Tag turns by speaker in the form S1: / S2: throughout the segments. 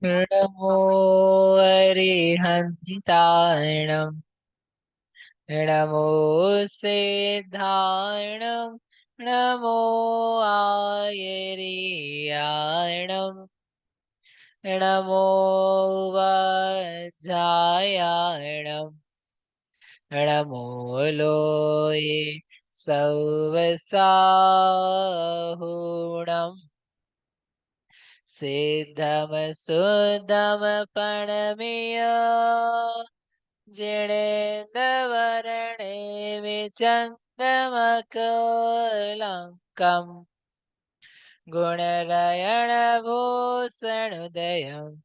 S1: नमो अरिहन्ताणं नमो सिद्धाणं नमो आयर्याणं नमो वज्रायाणं नमो लोये सौवसाहुणम् सिद्धम सुद्धम पणमेय जिणेन्द्रवर्णे विचन्द्रमकलङ्कम् गुणरयणभूषणोदयम्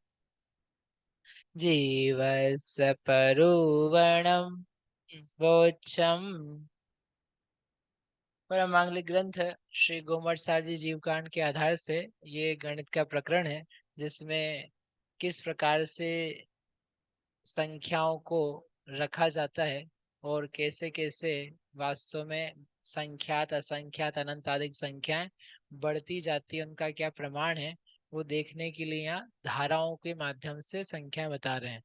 S1: जीवस्य परुवणम् वोच्छम्। परम मांगलिक ग्रंथ श्री गोमट सार जी जीवकांड के आधार से ये गणित का प्रकरण है, जिसमें किस प्रकार से संख्याओं को रखा जाता है और कैसे कैसे वास्तव में संख्यात असंख्यात अनंत अधिक संख्याएं बढ़ती जाती है, उनका क्या प्रमाण है, वो देखने के लिए यहाँ धाराओं के माध्यम से संख्याएं बता रहे हैं।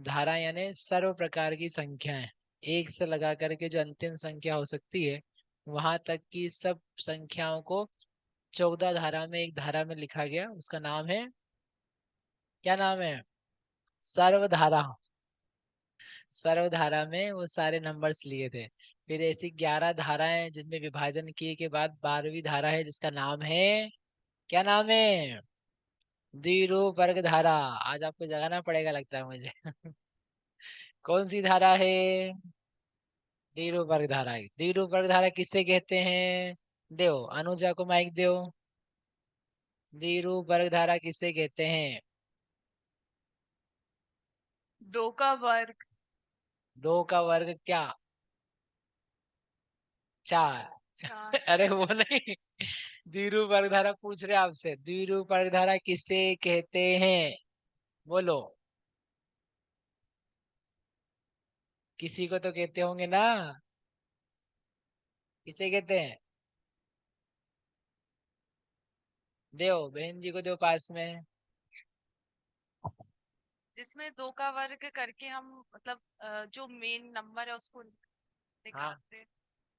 S1: धारा यानी सर्व प्रकार की संख्याएं, एक से लगा करके जो अंतिम संख्या हो सकती है वहां तक की सब संख्याओं को 14 धारा में एक धारा में लिखा गया। उसका नाम है, क्या नाम है? सर्वधारा। सर्वधारा में वो सारे नंबर्स लिए थे। फिर ऐसी 11 धाराएं जिनमें विभाजन किए के बाद 12वीं धारा है, जिसका नाम है, क्या नाम है? द्विरूप वर्ग धारा। आज आपको जगाना पड़ेगा लगता है मुझे। कौन सी धारा है? द्विरूप वर्ग धारा है। द्विरूप वर्ग धारा किससे कहते हैं? दो अनुजा को माइक दो। द्विरूप वर्ग धारा किससे कहते हैं?
S2: दो का वर्ग।
S1: दो का वर्ग क्या? चार।
S2: चार।
S1: अरे वो नहीं, द्विरूप वर्ग धारा पूछ रहे आपसे। द्विरूप वर्ग धारा किसे कहते हैं? बोलो। किसी को तो कहते होंगे ना। किसे कहते हैं? दो बहन जी को दो पास में।
S2: जिसमें दो का वर्ग करके हम मतलब जो मेन नंबर है उसको
S1: हाँ,
S2: निकालते हैं।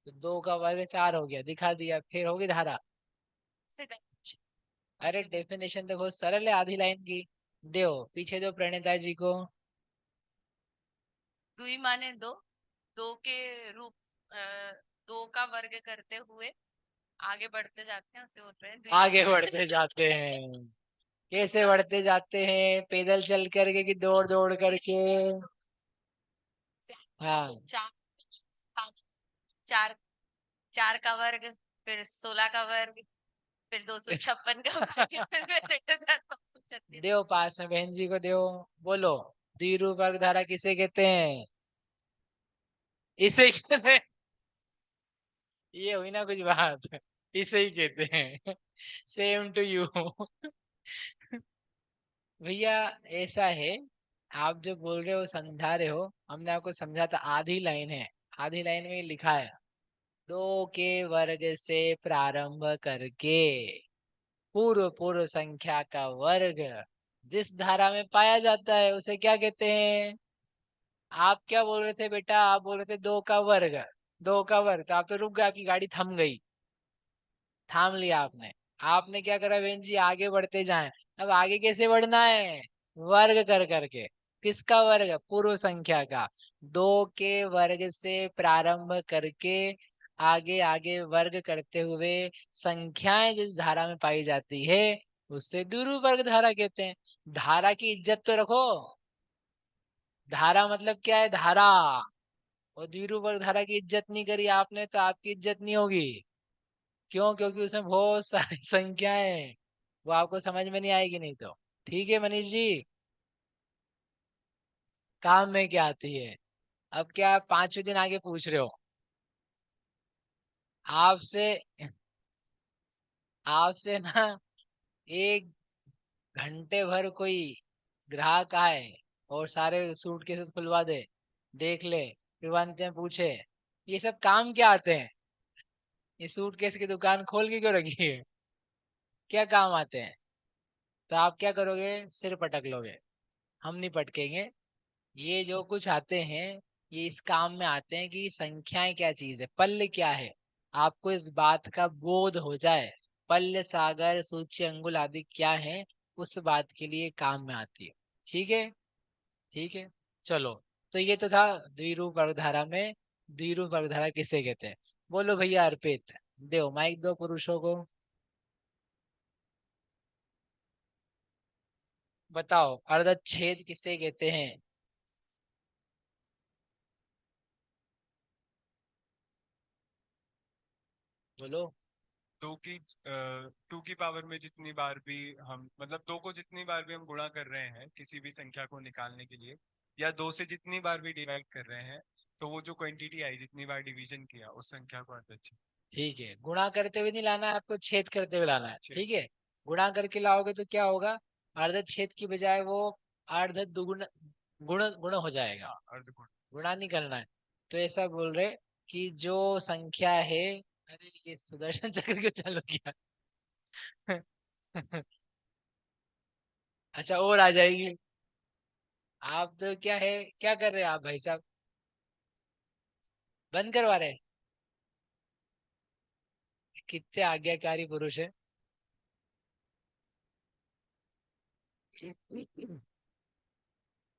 S1: तो दो का वर्ग चार हो गया, दिखा दिया, फिर होगी धारा।
S2: से definition
S1: अरे
S2: करके बोल-
S1: डेफिनेशन तो बहुत सरल है, आधी लाइन की। दो पीछे दो प्रणेता जी को।
S2: दुई माने दो। दो के रूप दो का वर्ग करते हुए आगे बढ़ते जाते हैं, उसे बोल रहे हैं
S1: आगे
S2: द्विरूप।
S1: बढ़ते जाते हैं। कैसे बढ़ते जाते हैं? पैदल चल करके कि दौड़ दौड़ करके? हाँ।
S2: चार। चार। चार का वर्ग, फिर 16 का वर्ग, फिर 256 का वर्ग, फिर 6236।
S1: देव पास में बहन जी को देव। बोलो, द्विरूप वर्ग धारा किसे कहते हैं? इसे कहते हैं। ये हुई ना कुछ बात, इसे ही कहते हैं। Same to you. भैया ऐसा है, आप जो बोल रहे हो समझा रहे हो, हमने आपको समझा था। आधी लाइन है, आधी लाइन में लिखा है, दो के वर्ग से प्रारंभ करके पूर्व पूर्व संख्या का वर्ग जिस धारा में पाया जाता है उसे क्या कहते हैं? आप क्या बोल रहे थे बेटा? आप बोल रहे थे दो का वर्ग। दो का वर्ग, तो आप तो रुक गए, आपकी गाड़ी थम गई। थाम लिया आपने। आपने क्या करा बहन जी? आगे बढ़ते जाएं। अब आगे कैसे बढ़ना है? वर्ग कर करके। किसका वर्ग? पूर्व संख्या का। दो के वर्ग से प्रारंभ करके आगे आगे वर्ग करते हुए संख्याएं जिस धारा में पाई जाती है उससे द्विरूप वर्ग धारा कहते हैं। धारा की इज्जत तो रखो। धारा मतलब क्या है? धारा। और द्विरूप वर्ग धारा की इज्जत नहीं करी आपने तो आपकी इज्जत नहीं होगी। क्यों? क्योंकि उसमें बहुत सारी संख्याएं हैं, वो आपको समझ में नहीं आएगी नहीं तो। ठीक है मनीष जी, काम में क्या आती है? अब क्या आप 5वें दिन आगे पूछ रहे हो? आपसे आपसे ना एक घंटे भर कोई ग्राहक आए और सारे सूटकेसेस खुलवा दे, देख ले, फिर अंत में पूछे ये सब काम क्या आते हैं? ये सूटकेस की दुकान खोल के क्यों रखी है? क्या काम आते हैं? तो आप क्या करोगे, सिर पटक लोगे। हम नहीं पटकेंगे। ये जो कुछ आते हैं, ये इस काम में आते हैं कि संख्याएं क्या चीज है, पल्ल क्या है, आपको इस बात का बोध हो जाए। पल्ल, सागर, सूची, अंगुल आदि क्या है, उस बात के लिए काम में आती है। ठीक है। ठीक है। चलो। तो ये तो था द्विरूप वर्गधारा में। द्विरूप वर्गधारा किसे कहते हैं? बोलो भैया अर्पित। दो माइक, दो पुरुषों को। बताओ अर्धच्छेद किसे कहते हैं? बोलो।
S3: टू की पावर में जितनी बार भी हम मतलब दो को जितनी बार भी हम गुणा कर रहे हैं किसी भी संख्या को निकालने के लिए, या दो से जितनी बार भी डिवाइड कर रहे हैं, तो वो जो क्वांटिटी आई जितनी बार डिवीजन किया उस संख्या को अर्धच्छेद।
S1: ठीक है, गुणा करते हुए नहीं लाना है आपको, छेद करते हुए लाना है।
S3: छेद।
S1: ठीक है। गुणा करके लाओगे तो क्या होगा, अर्धच्छेद की बजाय वो अर्ध दुगुण गुण गुण हो जाएगा।
S3: हाँ, अर्धगुण।
S1: गुणा नहीं करना है। तो ऐसा बोल रहे कि जो संख्या है, अरे ये सुदर्शन चक्र क्यों चालू किया? अच्छा, और आ जाएगी। आप तो क्या है, क्या कर रहे हैं आप भाई साहब? बंद करवा रहे हैं? कितने आज्ञाकारी पुरुष है।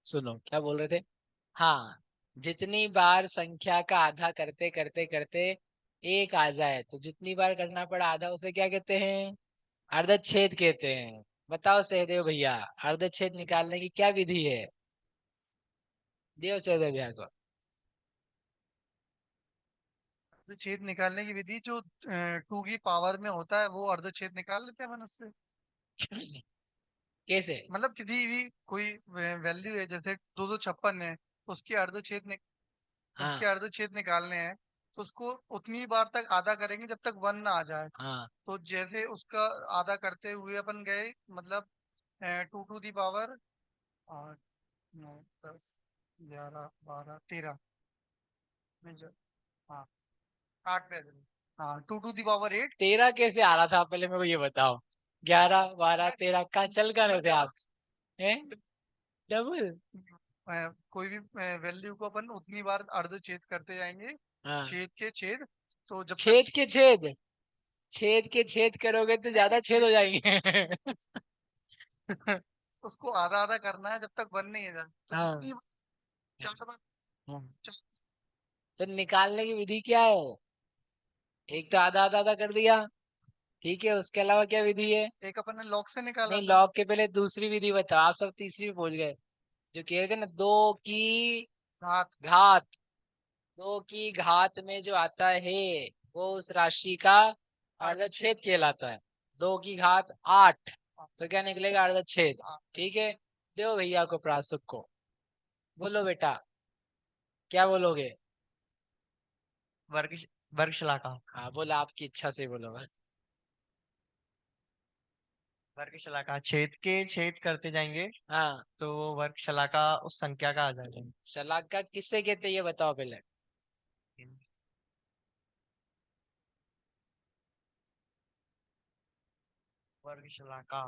S1: सुनो क्या बोल रहे थे। हाँ, जितनी बार संख्या का आधा करते करते करते एक आ जाए, तो जितनी बार करना पड़ा आधा, उसे क्या कहते हैं? अर्धच्छेद कहते हैं। बताओ सहदेव भैया, अर्धच्छेद निकालने की क्या विधि है? दियो सहदेव भैया को।
S4: अर्धच्छेद निकालने की विधि जो टू की पावर में होता है वो अर्धच्छेद निकाल लेते हैं अपन उससे।
S1: कैसे?
S4: मतलब किसी भी कोई वैल्यू है, जैसे 256 है, उसके अर्धच्छेद उसके
S1: हाँ।
S4: अर्धच्छेद निकालने हैं, तो उसको उतनी बार तक आधा करेंगे जब तक 1 ना आ जाए।
S1: हाँ।
S4: तो जैसे उसका आधा करते हुए अपन गए, मतलब 2 टू दी पावर 8, 9, 10, 11, 12, 13 में हाँ 8 पे आ जाएंगे। हाँ 2 टू दी पावर 8।
S1: 13 कैसे आ रहा था, पहले मेरे को ये बताओ। 11, 12, 13 कहाँ चल कर रहे थे आप? हैं? डबल?
S4: कोई भी वैल्यू को अपन उतनी बार अर्ध छेद करते जाएंगे,
S1: हाँ।
S4: छेद के छेद, तो जब तक
S1: छेद के छेद? छेद के छेद करोगे तो
S4: नहीं
S1: ज्यादा
S4: नहीं
S1: छेद
S4: छेद
S1: हो जाएंगे।
S4: उसको आधा आधा करना है जब तक बन नहीं है जाए, तो
S1: हाँ।
S4: जितनी बार, 4 बार,
S1: हाँ।
S4: 4
S1: तो निकालने की विधि क्या है? एक तो आधा आधा आधा कर दिया। ठीक है, उसके अलावा क्या विधि है?
S4: एक अपन ने लॉक से निकाला
S1: नहीं,
S4: था।
S1: लॉग के पहले दूसरी विधि बताओ, आप सब तीसरी में पहुंच गए। जो कह रहे थे ना, दो की
S4: घात।
S1: घात। दो की घात में जो आता है, वो उस राशि का
S4: अर्धच्छेद।
S1: अर्धच्छेद कहलाता है। 2 की घात 8, तो क्या निकलेगा? अर्धच्छेद।
S4: हाँ,
S1: ठीक है। दो भैया को, प्रासुक को। बोलो बेटा, क्या बोलोगे?
S5: वर्ग वर्गशलाका।
S1: हाँ बोला, आपकी इच्छा से बोलो बस।
S5: वर्गशलाका छेद के छेद करते जाएंगे
S1: हाँ।
S5: तो वो वर्गशलाका उस संख्या का आ जाएगा।
S1: शलाका किससे कहते हैं, ये बताओ पहले।
S5: वर्गशलाका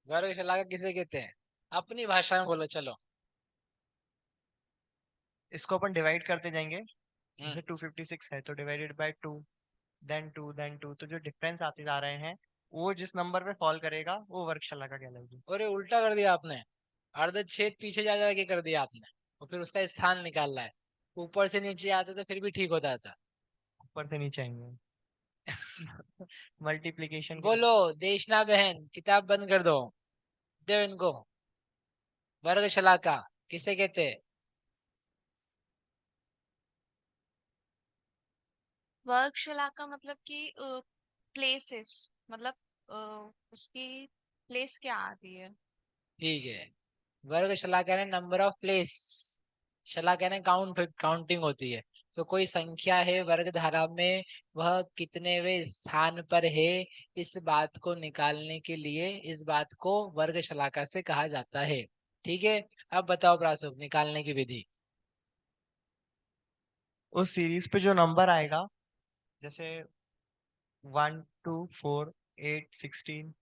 S1: वर्ग शलाका किसे कहते हैं? अपनी भाषा में बोलो, चलो।
S5: इसको अपन डिवाइड करते जाएंगे।
S1: हम्म।
S5: जैसे 256 है तो डिवाइडेड बाय 2, देन 2, तो जो डिफरेंस आते जा रहे हैं वो जिस नंबर पे फॉल करेगा वो वर्गशलाका कहलाएगी।
S1: अरे उल्टा कर दिया आपने। अर्धच्छेद पीछे जा जाके कर दिया आपने, और फिर उसका स्थान निकालना है। ऊपर से नीचे आते तो फिर भी ठीक होता था।
S5: ऊपर से नीचे आएंगे, मल्टीप्लीकेशन के।
S1: बोलो देशना बहन, किताब बंद कर दो। दो इनको। वर्ग शलाका किसे कहते हैं?
S2: वर्गशाला का मतलब कि प्लेसेस, मतलब उसकी प्लेस क्या आती है?
S1: ठीक है। वर्ग शलाका ने नंबर ऑफ प्लेस। शलाका ने काउंट, काउंटिंग होती है। तो कोई संख्या है वर्ग धारा में, वह कितनेवें स्थान पर है, इस बात को निकालने के लिए इस बात को वर्ग शलाका से कहा जाता है। ठीक है। अब बताओ प्रासुक, निकालने की विधि।
S5: उस सीरीज पे जो नंबर आएगा, जैसे 1 2 4 8 16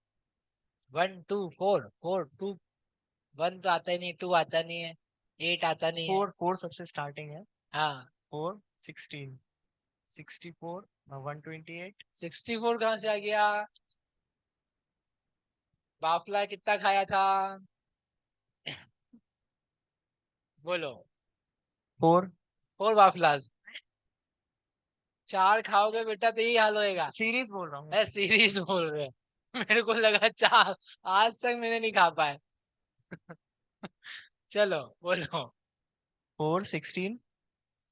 S1: 1 2 4 4 2 1 तो आता ही नहीं, 2 आता नहीं है, 8 आता नहीं है।
S5: 4 4 सबसे स्टार्टिंग है।
S1: हाँ
S5: 4 16 64 128
S1: 64 कहाँ से आ गया? बाफला कितना खाया था? बोलो।
S5: 4
S1: 4 बाफलास। 4 खाओगे बेटा तो यही हाल होएगा।
S5: सीरीज बोल रहा हूँ
S1: मैं सीरीज बोल रहे हैं। मेरे को लगा 4, आज तक मैंने नहीं खा पाए। चलो बोलो।
S5: 4 16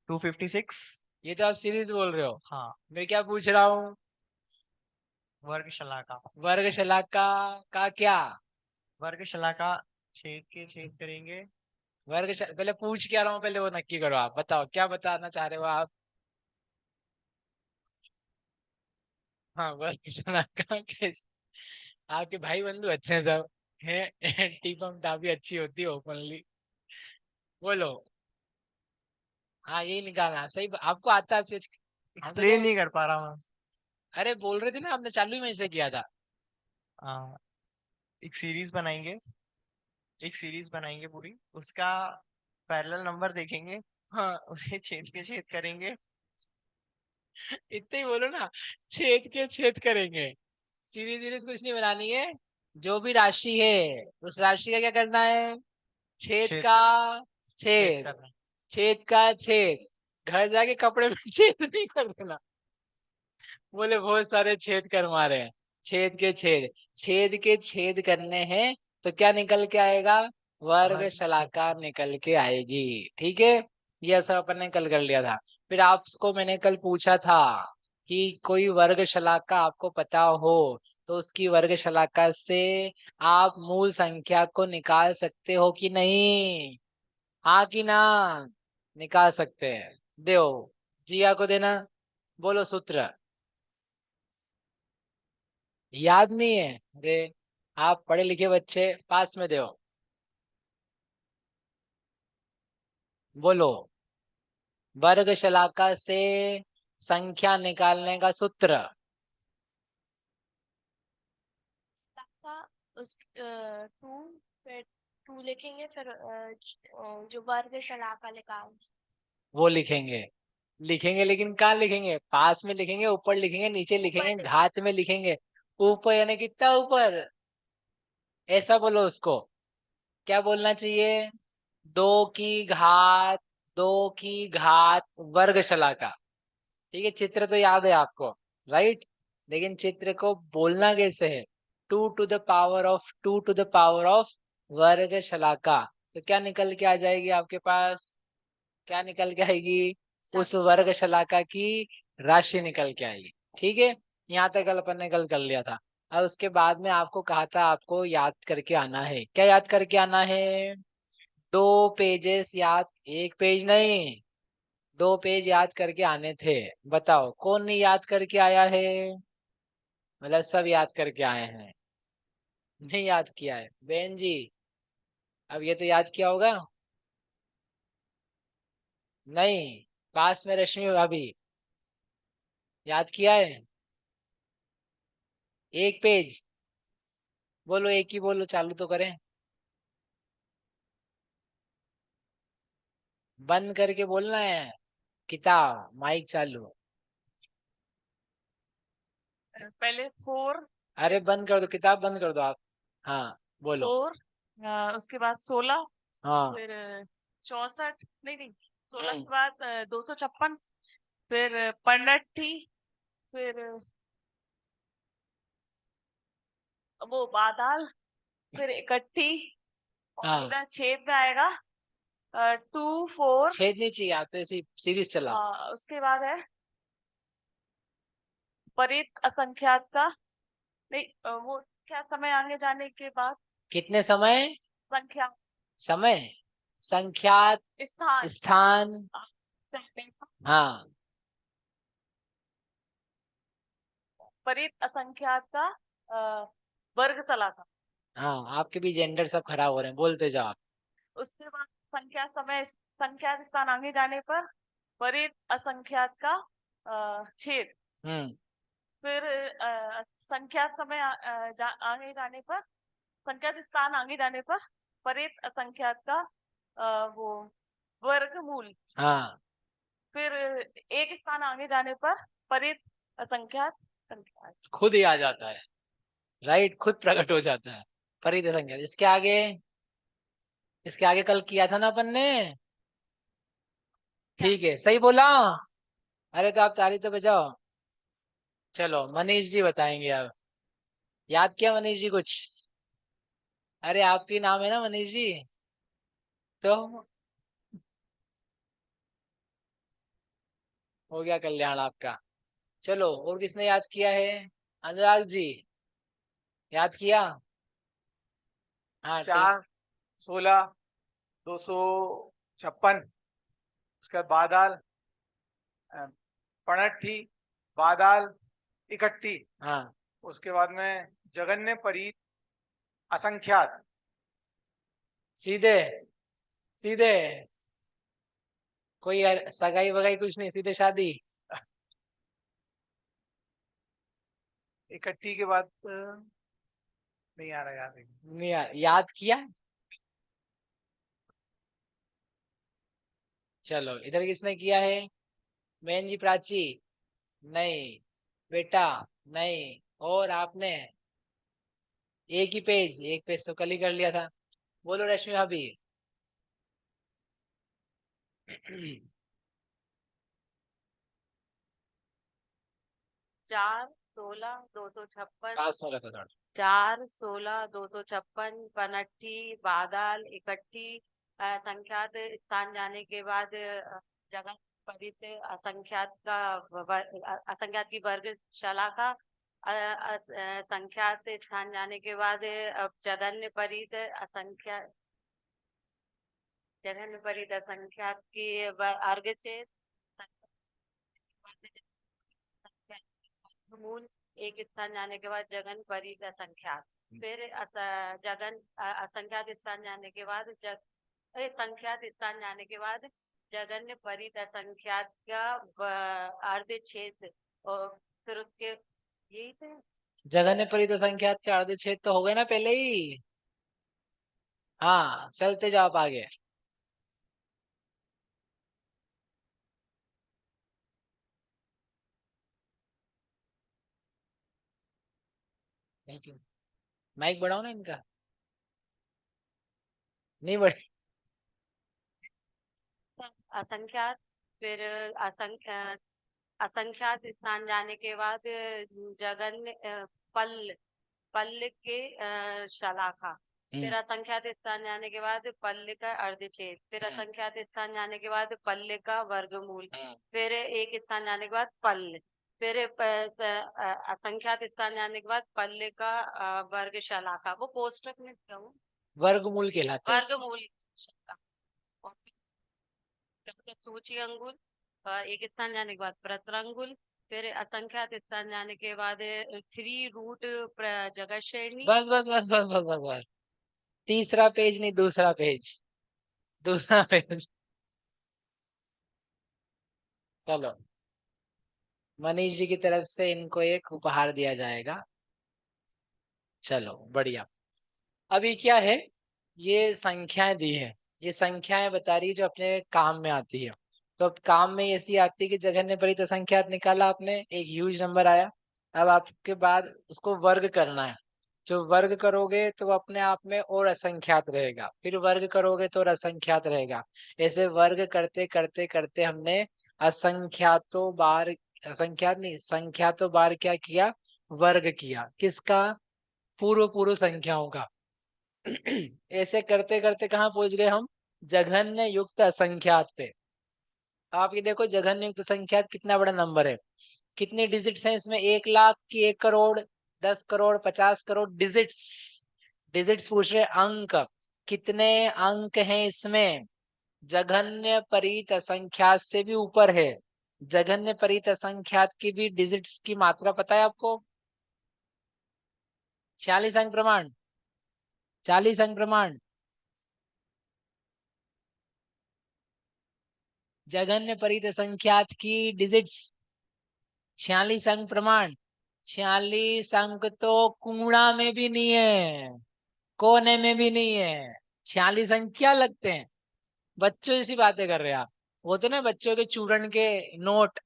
S5: 256
S1: ये तो आप सीरीज बोल रहे हो,
S5: हाँ
S1: मैं क्या पूछ रहा हूँ?
S5: वर्ग शलाका।
S1: वर्ग शलाका का क्या?
S5: वर्ग शलाका छेद के छेद करेंगे।
S1: पहले पूछ क्या रहा हूँ, पहले वो नक्की करो। आप बताओ क्या बताना चाह रहे हो आप? हाँ वर्ग शलाका कैसे? आपके भाई बंधु अच्छे हैं सब हैं। टीपम टापी अच्छी होती है ओपनली। बोलो। हाँ यही निकालना सही, आपको आता है सोच। हम तो
S5: एक्सप्लेन
S1: क्या,
S5: नहीं कर पा रहा मैं।
S1: अरे बोल रहे थे ना आपने, चालू में से किया था।
S5: हाँ एक सीरीज बनाएंगे। एक सीरीज बनाएंगे पूरी, उसका पैरेलल नंबर देखेंगे,
S1: हाँ
S5: उसे छेद के छेद करेंगे।
S1: इतने ही बोलो ना, छेद के छेद करेंगे। सीरीज सीरीज कुछ नहीं बनानी है। जो भी राशि है उस राशि का क्या करना है? छेद
S5: छेद
S1: का
S5: छेद
S1: छेद,
S5: करना।
S1: छेद का छेद। घर जाके कपड़े में छेद नहीं कर देना। बोले बहुत सारे छेद कर मारे हैं। छेद के छेद, छेद के छेद करने हैं तो क्या निकल के आएगा? वर्ग
S5: वर्ग
S1: शलाका
S5: शलाका।
S1: निकल के आएगी। ठीक है, ये सब अपन ने कल कर लिया था। फिर आपको मैंने कल पूछा था कि कोई वर्ग शलाका आपको पता हो तो उसकी वर्ग शलाका से आप मूल संख्या को निकाल सकते हो कि नहीं? हाँ कि ना? निकाल सकते हैं। दो जिया को देना। बोलो सूत्र। याद नहीं है? अरे आप पढ़े लिखे बच्चे, पास में दो। बोलो। वर्ग शलाका से संख्या निकालने का सूत्र।
S6: का उस 2 फिर 2 लिखेंगे फिर जो वर्ग शलाका निकाल
S1: वो लिखेंगे। लिखेंगे लेकिन कहाँ लिखेंगे? पास में लिखेंगे, ऊपर लिखेंगे, नीचे लिखेंगे,
S6: ऊपर
S1: घात में लिखेंगे। ऊपर यानी कितना ऊपर? ऐसा बोलो उसको। क्या बोलना चाहिए? 2 की घात, 2 की घात वर्ग शलाका। ठीक है, चित्र तो याद है आपको, राइट? लेकिन चित्र को बोलना कैसे है? 2 to the power of वर्ग शलाका। तो क्या निकल के आ जाएगी आपके पास? क्या निकल के आएगी? उस वर्ग शलाका की राशि निकल के आएगी। ठीक है, यहाँ तक कल अपन ने कल कर लिया था। और उसके बाद में आपको कहा था आपको याद करके आना है। क्या याद करके आना है? 2 पेजेस याद, 1 पेज नहीं, 2 पेज याद करके आने थे। बताओ कौन नहीं याद करके आया है? मतलब सब याद करके आए हैं, नहीं याद किया है बहन जी? अब ये तो याद किया होगा। नहीं, पास में रश्मि भाभी, याद किया है? 1 पेज। बोलो, एक ही बोलो, चालू तो करें। बंद करके बोलना है। किताब माइक चालू।
S2: पहले 4
S1: अरे बंद कर दो, किताब बंद कर दो आप। हाँ बोलो।
S2: 4 उसके बाद 16
S1: हाँ
S2: फिर 64 नहीं 16
S1: हम्म,
S2: के बाद 256 फिर 65 फिर वो बादाल फिर 31 और
S1: हाँ
S2: इधर छेद में आएगा 2 4
S1: छेद नहीं चाहिए, आप तो ऐसी सीरीज चलाओ।
S2: उसके बाद है परित असंख्यात का नहीं वो क्या समय आगे जाने के बाद
S1: कितने समय?
S2: संख्या
S1: समय, संख्यात,
S2: स्थान
S1: स्थान।
S2: चाहते हैं।
S1: हाँ
S2: परित असंख्यात का वर्ग चला था।
S1: हाँ, आपके भी जेंडर सब खराब हो रहे हैं, बोलते जाओ आप।
S2: उसके बाद संख्या स्थान आगे जाने पर परित असंख्यात का छेद।
S1: हम्म
S7: फिर संख्यात समय आगे जाने पर, संख्यात स्थान आगे जाने पर परेत असंख्यात का वो वर्गमूल।
S1: हाँ,
S7: फिर एक स्थान आगे जाने पर परेत असंख्यात संख्यात।
S1: खुद ही आ जाता है, राइट, खुद प्रकट हो जाता है परित संख्या। इसके आगे कल किया था ना अपन ने, ठीक है, सही बोला। अरे तो आप ताली तो बजाओ। चलो मनीष जी बताएंगे अब। याद किया मनीष जी कुछ? अरे आपकी नाम है ना मनीष जी, तो हो गया कल्याण आपका। चलो, और किसने याद किया है? अनुराग जी, याद किया? हाँ,
S8: 4 16 256, उसके बाद बादल, पणठी, बादल, इकट्ठी,
S1: हाँ,
S8: उसके बाद में जगन्य परीत असंख्यात।
S1: सीधे सीधे, कोई सगाई वगाई कुछ नहीं, सीधे शादी।
S8: इकट्ठी के बाद नहीं आ रहा याद।
S1: नहीं याद किया? चलो, इधर किसने किया है? बहन जी प्राची, नहीं। बेटा, नहीं। और आपने एक पेज तो कल ही कर लिया था। बोलो रश्मि भाभी।
S9: 4 16 256,
S1: पास हो गया था थोड़ा।
S9: 4 16 256, पनट्ठी, बादल, इकट्ठी, संख्यात स्थान जाने के बाद जगह परित असंख्यात का असंख्यात की वर्ग शलाका, संख्यात स्थान जाने के बाद जगन्य परित असंख्यात, जगन्य परित असंख्यात की अर्घ छेद, मूल एक स्थान जाने के बाद जगन परित असंख्यात। फिर असंख्यात स्थान जाने के बाद संख्यात स्थान जाने के बाद जगन्य परित असंख्यात का अर्ध छेद, और फिर उसके यही थे।
S1: जगन्य परित संख्यात के अर्ध छेद तो हो गए ना पहले ही। हाँ, चलते जाओ आप आगे। Thank you. माइक बढ़ाओ ना इनका, नहीं बढ़े।
S9: असंख्यात, फिर असंख्यात स्थान जाने के बाद जगन्य पल्ल के शलाका, फिर असंख्यात स्थान जाने के बाद पल्ल का अर्धछेद, फिर असंख्यात स्थान जाने के बाद पल्ल का वर्गमूल, फिर एक स्थान जाने के बाद पल्ल, फिर असंख्यात स्थान जाने के बाद पल्ल का वर्ग शलाका। वो कोष्टक में क्या हूँ,
S1: वर्गमूल कहलाता है।
S9: वर्गमूल सूची अंगुल, एक स्थान जाने के बाद प्रतरंगुल, फिर असंख्यात स्थान जाने के बाद 3 रूट जगह श्रेणी।
S1: बस बस बस बस बस बस बस, तीसरा पेज नहीं, दूसरा पेज, दूसरा पेज। चलो, मनीष जी की तरफ से इनको एक उपहार दिया जाएगा। चलो बढ़िया। अभी क्या है, ये संख्याएं दी है, ये संख्याएं बता रही है जो अपने काम में आती है। तो अब काम में ऐसी आती है कि जघन्य परित संख्यात निकाला आपने, एक ह्यूज नंबर आया। अब आपके बाद उसको वर्ग करना है। जो वर्ग करोगे तो वो अपने आप में और असंख्यात रहेगा, फिर वर्ग करोगे तो और असंख्यात रहेगा। ऐसे वर्ग करते करते करते हमने असंख्यातों बार, असंख्यात नहीं, संख्यातों बार क्या किया, वर्ग किया। किसका? पूर्व पूर्व संख्याओं का। ऐसे करते करते कहाँ पहुंच गए हम? जघन्य युक्त असंख्यात पे। आप ये देखो, जघन्य युक्त संख्यात कितना बड़ा नंबर है। कितने डिजिट्स हैं इसमें? 1 लाख की 1 करोड़, 10 करोड़, 50 करोड़ डिजिट्स। डिजिट्स पूछ रहे, अंक कितने अंक हैं इसमें? जघन्य परित असंख्यात से भी ऊपर है। जघन्य परित असंख्यात की भी डिजिट्स की मात्रा पता है आपको? 46 अंक प्रमाण, 40 अंक प्रमाण। जघन्य परित संख्यात की डिजिट्स 46 अंक प्रमाण। 46 अंक तो कूड़ा में भी नहीं है, कोने में भी नहीं है। 46 अंक क्या लगते हैं? बच्चों जैसी बातें कर रहे हैं आप। वो तो ना बच्चों के चूरन के नोट,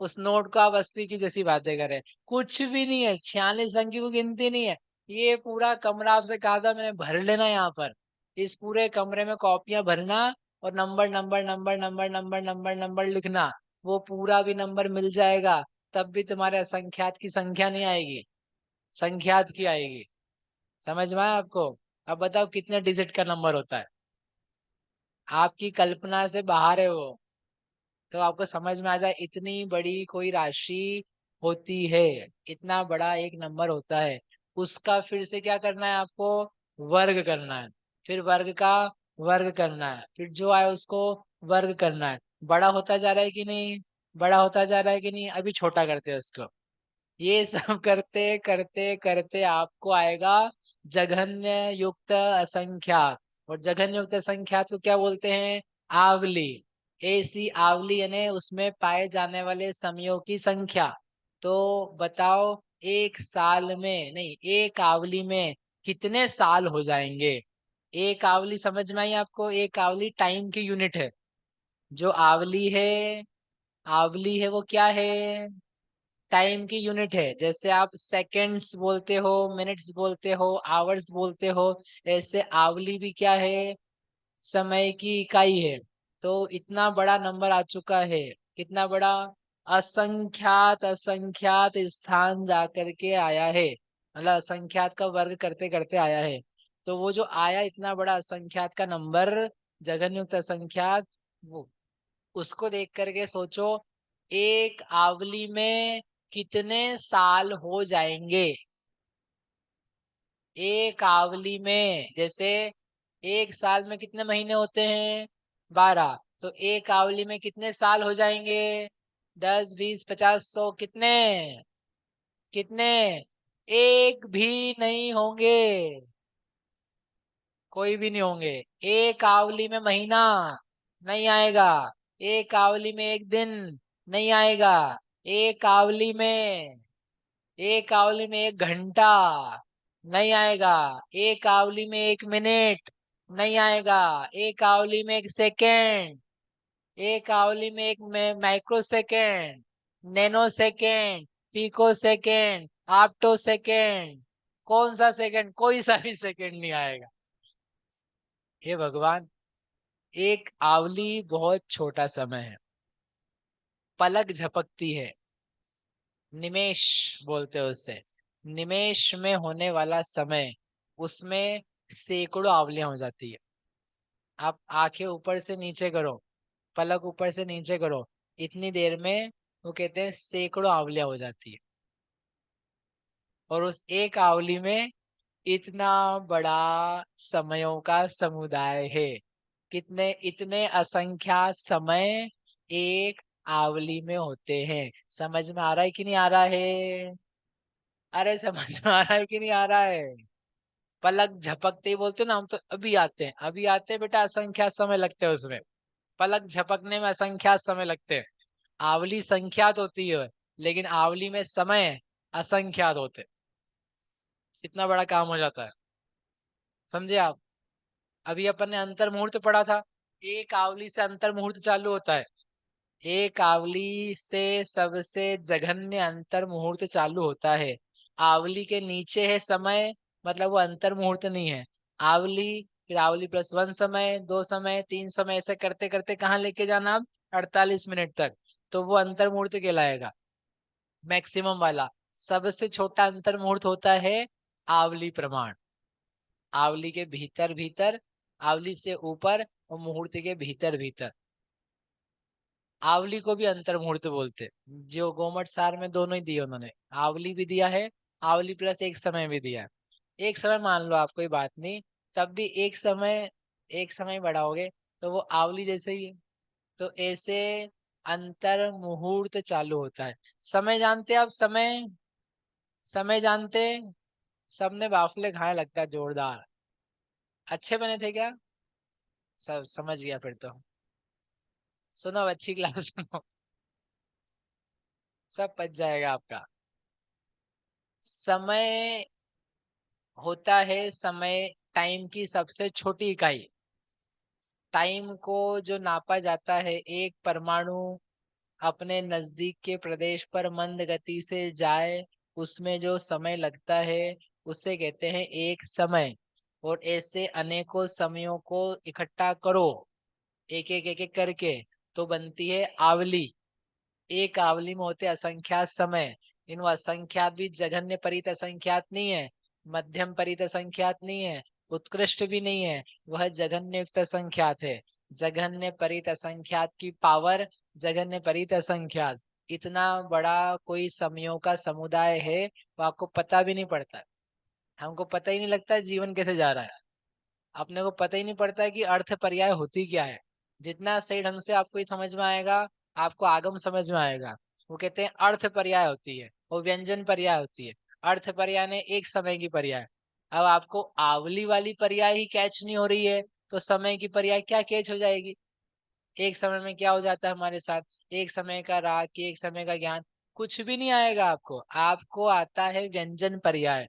S1: उस नोट को आप असली की जैसी बातें कर रहे हैं। कुछ भी नहीं है, 46 अंक की कोई गिनती नहीं है। ये पूरा कमरा आपसे कहा था मैंने भर लेना यहाँ पर। इस पूरे कमरे में कॉपियां भरना और number number number number number number number लिखना। वो पूरा भी नंबर मिल जाएगा, तब भी तुम्हारे असंख्यात की संख्या नहीं आएगी, संख्यात की आएगी। समझ में आया आपको? अब बताओ कितने डिजिट का नंबर होता है? आपकी कल्पना से बाहर है वो। तो आपको समझ में आ जाए, इतनी बड़ी कोई राशि होती है, इतना बड़ा एक नंबर होता है। उसका फिर से क्या करना है आपको? वर्ग करना है। फिर वर्ग का वर्ग करना है, फिर जो आए उसको वर्ग करना है। बड़ा होता जा रहा है कि नहीं? बड़ा होता जा रहा है कि नहीं? अभी छोटा करते हैं उसको। ये सब करते करते करते आपको आएगा जघन्य युक्त असंख्यात। और जघन्य युक्त असंख्यात को क्या बोलते हैं? आवली। ऐसी आवली यानी उसमें पाए जाने वाले समयों की संख्या। तो बताओ एक साल में नहीं, एक आवली में कितने साल हो जाएंगे? एक आवली समझ में आई आपको? एक आवली टाइम की यूनिट है। जो आवली है, आवली है वो क्या है? टाइम की यूनिट है। जैसे आप सेकंड्स बोलते हो, मिनट्स बोलते हो, आवर्स बोलते हो, ऐसे आवली भी क्या है? समय की इकाई है। तो इतना बड़ा नंबर आ चुका है। कितना बड़ा? असंख्यात असंख्यात स्थान जाकर के आया है, मतलब असंख्यात का वर्ग करते करते आया है। तो वो जो आया इतना बड़ा असंख्यात का नंबर, जगन्युक्त असंख्यात, वो उसको देख करके सोचो एक आवली में कितने साल हो जाएंगे? एक आवली में, जैसे एक साल में कितने महीने होते हैं? 12। तो एक आवली में कितने साल हो जाएंगे? 10 20 50 100, कितने? कितने? एक भी नहीं होंगे, कोई भी नहीं होंगे। एक आवली में महीना नहीं आएगा, एक आवली में एक दिन नहीं आएगा, एक आवली में, एक आवली में एक घंटा नहीं आएगा, एक आवली में एक मिनट नहीं आएगा, एक आवली में एक सेकेंड, एक आवली में एक microsecond, nanosecond, picosecond, attosecond. कौन सा सेकेंड? कोई सा भी सेकेंड नहीं आएगा। हे भगवान, एक आवली बहुत छोटा समय है, पलक झपकती है, निमेश बोलते हैं उससे। निमेश में होने वाला समय, उसमें सैकड़ों आवलियां हो जाती है। आप आंखें ऊपर से नीचे करो, पलक ऊपर से नीचे करो, इतनी देर में वो कहते हैं सैकड़ों आवलियां हो जाती है। और उस एक आवली में इतना बड़ा समयों का समुदाय है। कितने? इतने असंख्यात समय एक आवली में होते हैं। समझ में आ रहा है कि नहीं आ रहा है? अरे समझ में आ रहा है कि नहीं आ रहा है? पलक झपकते ही बोलते ना हम, तो अभी आते हैं, अभी आते हैं बेटा, असंख्यात समय लगते हैं उसमें। पलक झपकने में असंख्यात समय लगते हैं। आवली संख्यात होती है, लेकिन आवली में समय असंख्यात होते। इतना बड़ा काम हो जाता है, समझे आप? अभी अपन ने अंतर मुहूर्त पढ़ा था। एक आवली से अंतर मुहूर्त चालू होता है। एक आवली से सबसे जघन्य अंतर मुहूर्त चालू होता है। आवली के नीचे है समय, मतलब वो अंतर मुहूर्त नहीं है। आवली, फिर आवली प्लस 1 समय, 2 समय, 3 समय, ऐसे करते करते कहाँ लेके जाना अब? 48 मिनट तक। तो वो अंतर मुहूर्त कहलाएगा, मैक्सिमम वाला। सबसे छोटा अंतर मुहूर्त होता है आवली प्रमाण। आवली के भीतर भीतर, आवली से ऊपर और मुहूर्त के भीतर भीतर। आवली को भी अंतर मुहूर्त बोलते, जो गोमट सार में दोनों ही दिए उन्होंने। आवली भी दिया है, आवली प्लस एक समय भी दिया है। एक समय मान लो आप, कोई बात नहीं, तब भी एक समय, एक समय बढ़ाओगे तो वो आवली जैसे ही है। तो ऐसे अंतर मुहूर्त चालू होता है। समय जानते हैं आप? समय, समय जानते? सबने बाफले खाए लगता है जोरदार। अच्छे बने थे क्या? सब समझ गया फिर तो। सुनो अब अच्छी क्लास सुनो, सब पच जाएगा आपका। समय होता है, समय टाइम की सबसे छोटी इकाई। टाइम को जो नापा जाता है, एक परमाणु अपने नजदीक के प्रदेश पर मंद गति से जाए, उसमें जो समय लगता है उसे कहते हैं एक समय। और ऐसे अनेकों समयों को इकट्ठा करो, एक एक करके, तो बनती है आवली। एक आवली में होते असंख्यात समय। इन असंख्यात भी जघन्य परित असंख्यात नहीं है, मध्यम परित असंख्यात नहीं है, उत्कृष्ट भी नहीं है, वह जघन्य युक्त असंख्यात है। जघन्य परित असंख्यात की पावर जघन्य परित असंख्यात। इतना बड़ा कोई समयों का समुदाय है, वो आपको पता भी नहीं पड़ता। हमको पता ही नहीं लगता जीवन कैसे जा रहा है, अपने को पता ही नहीं पड़ता कि अर्थ पर्याय होती क्या है। जितना सही ढंग से आपको ये समझ में आएगा, आपको आगम समझ में आएगा। वो कहते हैं अर्थ पर्याय होती है, वो व्यंजन पर्याय होती है। अर्थ पर्याय ने एक समय की पर्याय। अब आपको आवली वाली पर्याय ही कैच नहीं हो रही है, तो समय की पर्याय क्या कैच हो जाएगी? एक समय में क्या हो जाता है हमारे साथ, एक समय का राग की, एक समय का ज्ञान, कुछ भी नहीं आएगा आपको। आपको आता है व्यंजन पर्याय।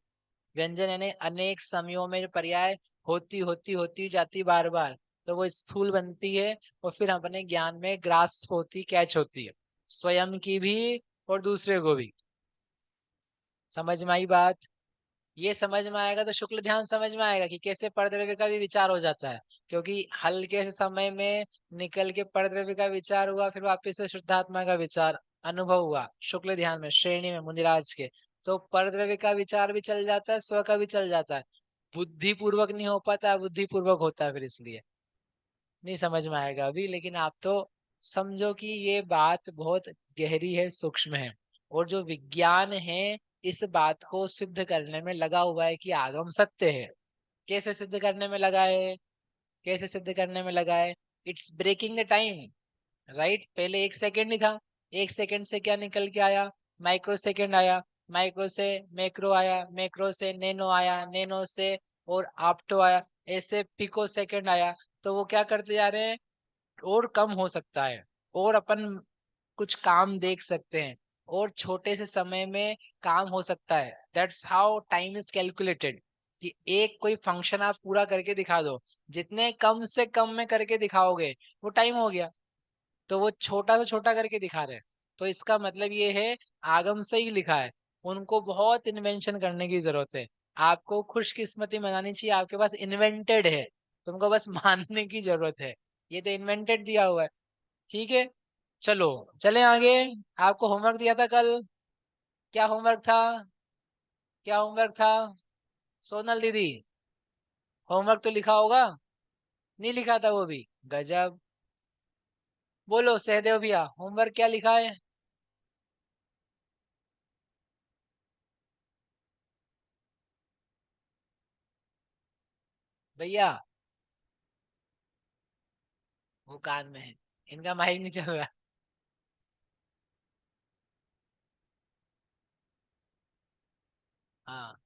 S1: व्यंजन यानी अनेक समयों में पर्याय होती होती होती जाती बार बार, तो वो स्थूल बनती है और फिर अपने ज्ञान में ग्रास्प होती, कैच होती है, स्वयं की भी और दूसरे को भी। समझ में आई बात? ये समझ में आएगा तो शुक्ल ध्यान समझ में आएगा कि कैसे परद्रव्य का भी विचार हो जाता है। क्योंकि हल्के से समय में निकल के परद्रव्य का विचार हुआ, फिर वापस से शुद्धात्मा का विचार अनुभव हुआ शुक्ल ध्यान में, श्रेणी में मुनिराज के। तो परद्रव्य का विचार भी चल जाता है, स्व का भी चल जाता है। बुद्धि पूर्वक नहीं हो पाता, बुद्धि पूर्वक होता है, फिर इसलिए नहीं समझ में आएगा अभी। लेकिन आप तो समझो कि ये बात बहुत गहरी है, सूक्ष्म है। और जो विज्ञान है इस बात को सिद्ध करने में लगा हुआ है कि आगम सत्य है। कैसे सिद्ध करने में लगा है? कैसे सिद्ध करने में लगा है? It's breaking the time, right? पहले 1 सेकंड ही था, 1 सेकंड से क्या निकल के आया? माइक्रो सेकंड आया, माइक्रो से मैक्रो आया, मैक्रो से नैनो आया, नैनो से और आप्टो आया, ऐसे पिको सेकंड आया। तो वो क्या करते जा रहे हैं, और कम हो सकता है, और अपन कुछ काम देख सकते हैं, और छोटे से समय में काम हो सकता है। That's how time is calculated. कि एक कोई फंक्शन आप पूरा करके दिखा दो, जितने कम से कम में करके दिखाओगे वो टाइम हो गया। तो वो छोटा से छोटा करके दिखा रहे हैं। तो इसका मतलब ये है, आगम से ही लिखा है। उनको बहुत इन्वेंशन करने की जरूरत है। आपको खुशकिस्मती मनानी चाहिए, आपके पास इन्वेंटेड है, तुमको बस मानने की जरूरत है। ये तो इन्वेंटेड दिया हुआ है। ठीक है, चलो चले आगे। आपको होमवर्क दिया था कल, क्या होमवर्क था? क्या होमवर्क था सोनल दीदी? होमवर्क तो लिखा होगा, नहीं लिखा था वो भी? गजब। बोलो सहदेव भैया, होमवर्क क्या लिखा है? भैया वो कान में है, इनका माइक नहीं चल रहा। हाँ,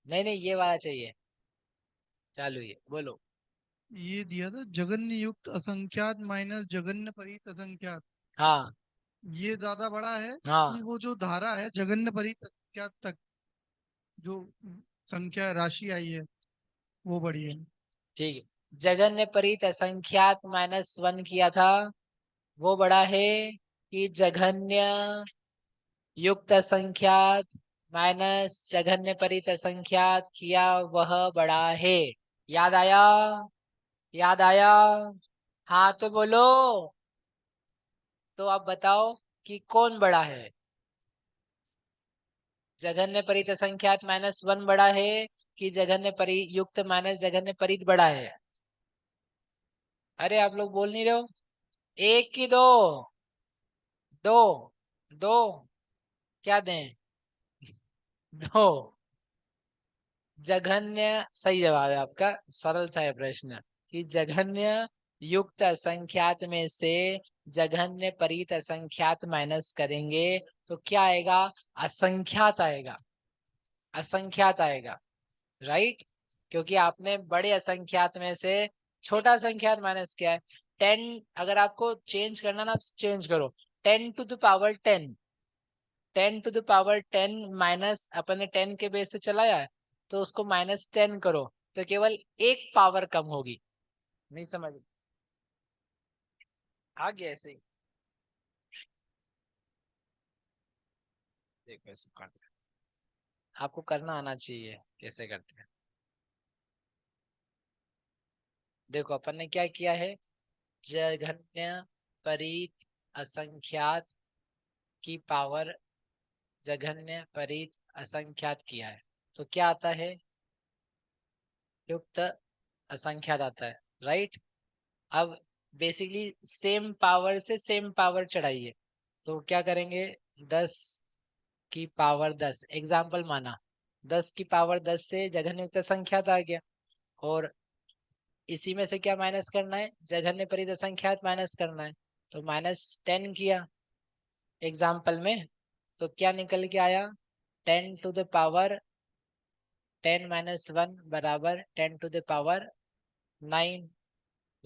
S1: नहीं नहीं, ये वाला चाहिए। चालू ये बोलो।
S4: ये दिया था जगन्य युक्त असंख्यात माइनस जगन्य परित असंख्यात।
S1: हाँ
S4: ये ज्यादा बड़ा है
S1: हाँ
S4: कि वो जो धारा है जगन्य परित असंख्यात तक जो संख्या राशि आई है वो बड़ी है।
S1: ठीक है। जगन्य परित असंख्यात -1 किया था, वो बड़ा है कि जघन्य युक्त असंख्यात माइनस जघन्य परित असंख्यात किया वह बड़ा है? याद आया? याद आया? हाँ तो बोलो। तो आप बताओ कि कौन बड़ा है? जघन्य परित असंख्यात -1 बड़ा है कि जघन्य परि युक्त माइनस जघन्य परित बड़ा है? अरे आप लोग बोल नहीं रहे हो। एक की दो? दो? दो? क्या दें? दो? जघन्य सही जवाब है आपका, सरल था यह प्रश्न। कि जघन्य युक्त असंख्यात में से जघन्य परित असंख्यात माइनस करेंगे तो क्या आएगा? असंख्यात आएगा। असंख्यात आएगा, राइट? क्योंकि आपने बड़े असंख्यात में से छोटा असंख्यात माइनस किया है। 10, अगर आपको चेंज करना ना, आप चेंज करो 10 to the power 10। 10⁻10 माइनस अपन ने 10 के बेस से चलाया है, तो उसको -10 करो तो केवल एक पावर कम होगी। नहीं समझ आ गया? ऐसे ही देखो ऐसे करते हैं। आपको करना आना चाहिए कैसे करते हैं। देखो अपन ने क्या किया है, जघन्य परित असंख्यात की पावर जघन्य परित असंख्यात किया है, तो क्या आता है? युक्त असंख्यात आता है, राइट। अब बेसिकली सेम पावर से सेम पावर चढ़ाइए, तो क्या करेंगे? 10 की पावर 10 एग्जाम्पल माना, 10 की पावर 10 से जघन्य युक्त असंख्यात आ गया, और इसी में से क्या माइनस करना है? जघन्य परित असंख्यात माइनस करना है, तो -10 किया एग्जाम्पल में, तो क्या निकल के आया? 10⁻10 - 1 बराबर 10⁻9,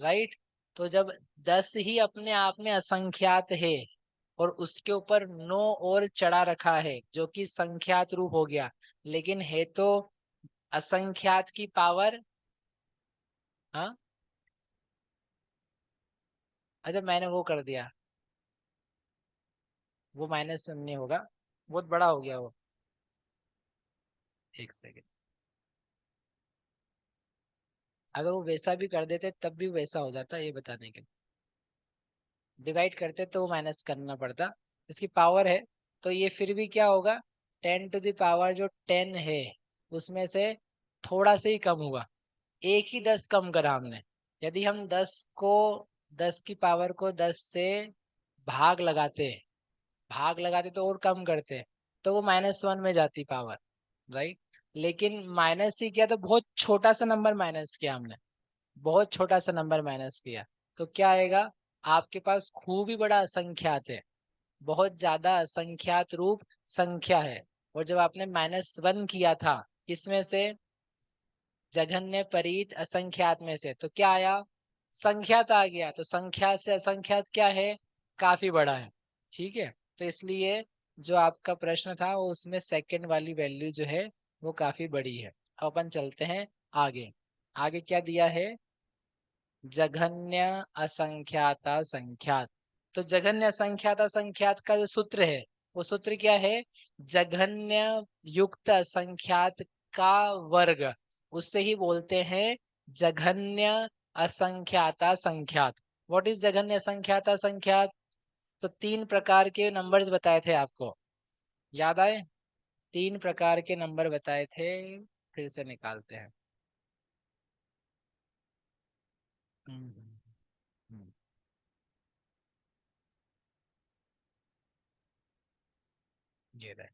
S1: राइट। तो जब 10 ही अपने आप में असंख्यात है और उसके ऊपर 9 और चढ़ा रखा है जो कि संख्यात रूप हो गया, लेकिन है तो असंख्यात की पावर। हाँ अच्छा, मैंने वो कर दिया, वो -1 नहीं होगा, बहुत बड़ा हो गया वो। एक सेकेंड, अगर वो वैसा भी कर देते तब भी वैसा हो जाता, ये बताने के लिए। डिवाइड करते तो वो माइनस करना पड़ता, इसकी पावर है, तो ये फिर भी क्या होगा? 10⁻, जो 10 है उसमें से थोड़ा से ही कम हुआ, एक ही 10 कम करा हमने। यदि हम 10 की पावर को 10 से भाग लगाते तो और कम करते, तो वो -1 में जाती पावर, राइट। लेकिन माइनस ही किया तो बहुत छोटा सा नंबर माइनस किया हमने, बहुत छोटा सा नंबर माइनस किया, तो क्या आएगा? आपके पास खूब ही बड़ा असंख्यात है, बहुत ज्यादा असंख्यात रूप संख्या है, और जब आपने -1 किया था इसमें से जघन्य परित असंख्यात में से, तो क्या आया? संख्यात आ गया, तो संख्यात से असंख्यात क्या है? काफी बड़ा है, ठीक है। तो इसलिए जो आपका प्रश्न था वो उसमें सेकंड वाली वैल्यू जो है वो काफी बड़ी है। अब अपन चलते हैं आगे। आगे क्या दिया है? जघन्य असंख्याता संख्यात। तो जघन्य असंख्याता संख्यात का जो सूत्र है वो सूत्र क्या है? जघन्य युक्त असंख्यात का वर्ग, उससे ही बोलते हैं जघन्य असंख्याता संख्यात। व्हाट इज जघन्य असंख्याता संख्यात? तो 3 प्रकार के नंबर्स बताए थे आपको, याद आए? 3 प्रकार के नंबर बताए थे, फिर से निकालते हैं। हम्म, हम्म, ये रहे।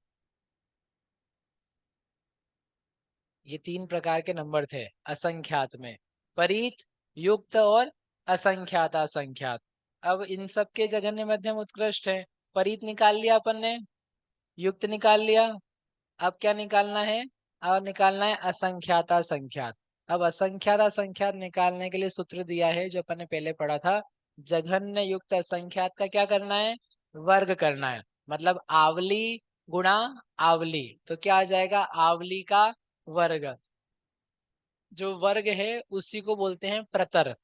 S1: ये 3 प्रकार के नंबर थे असंख्यात में, परित, युक्त और असंख्यात असंख्यात। अब इन सब के जघन्य मध्यम उत्कृष्ट है। परित निकाल लिया अपन ने, युक्त निकाल लिया, अब क्या निकालना है? अब निकालना है असंख्यात असंख्यात। अब असंख्यात असंख्यात निकालने के लिए सूत्र दिया है जो अपन ने पहले पढ़ा था, जघन्य युक्त असंख्यात का क्या करना है? वर्ग करना है, मतलब आवली गुणा आवली, तो क्या आ जाएगा? आवली का वर्ग। जो वर्ग है उसी को बोलते हैं प्रतर,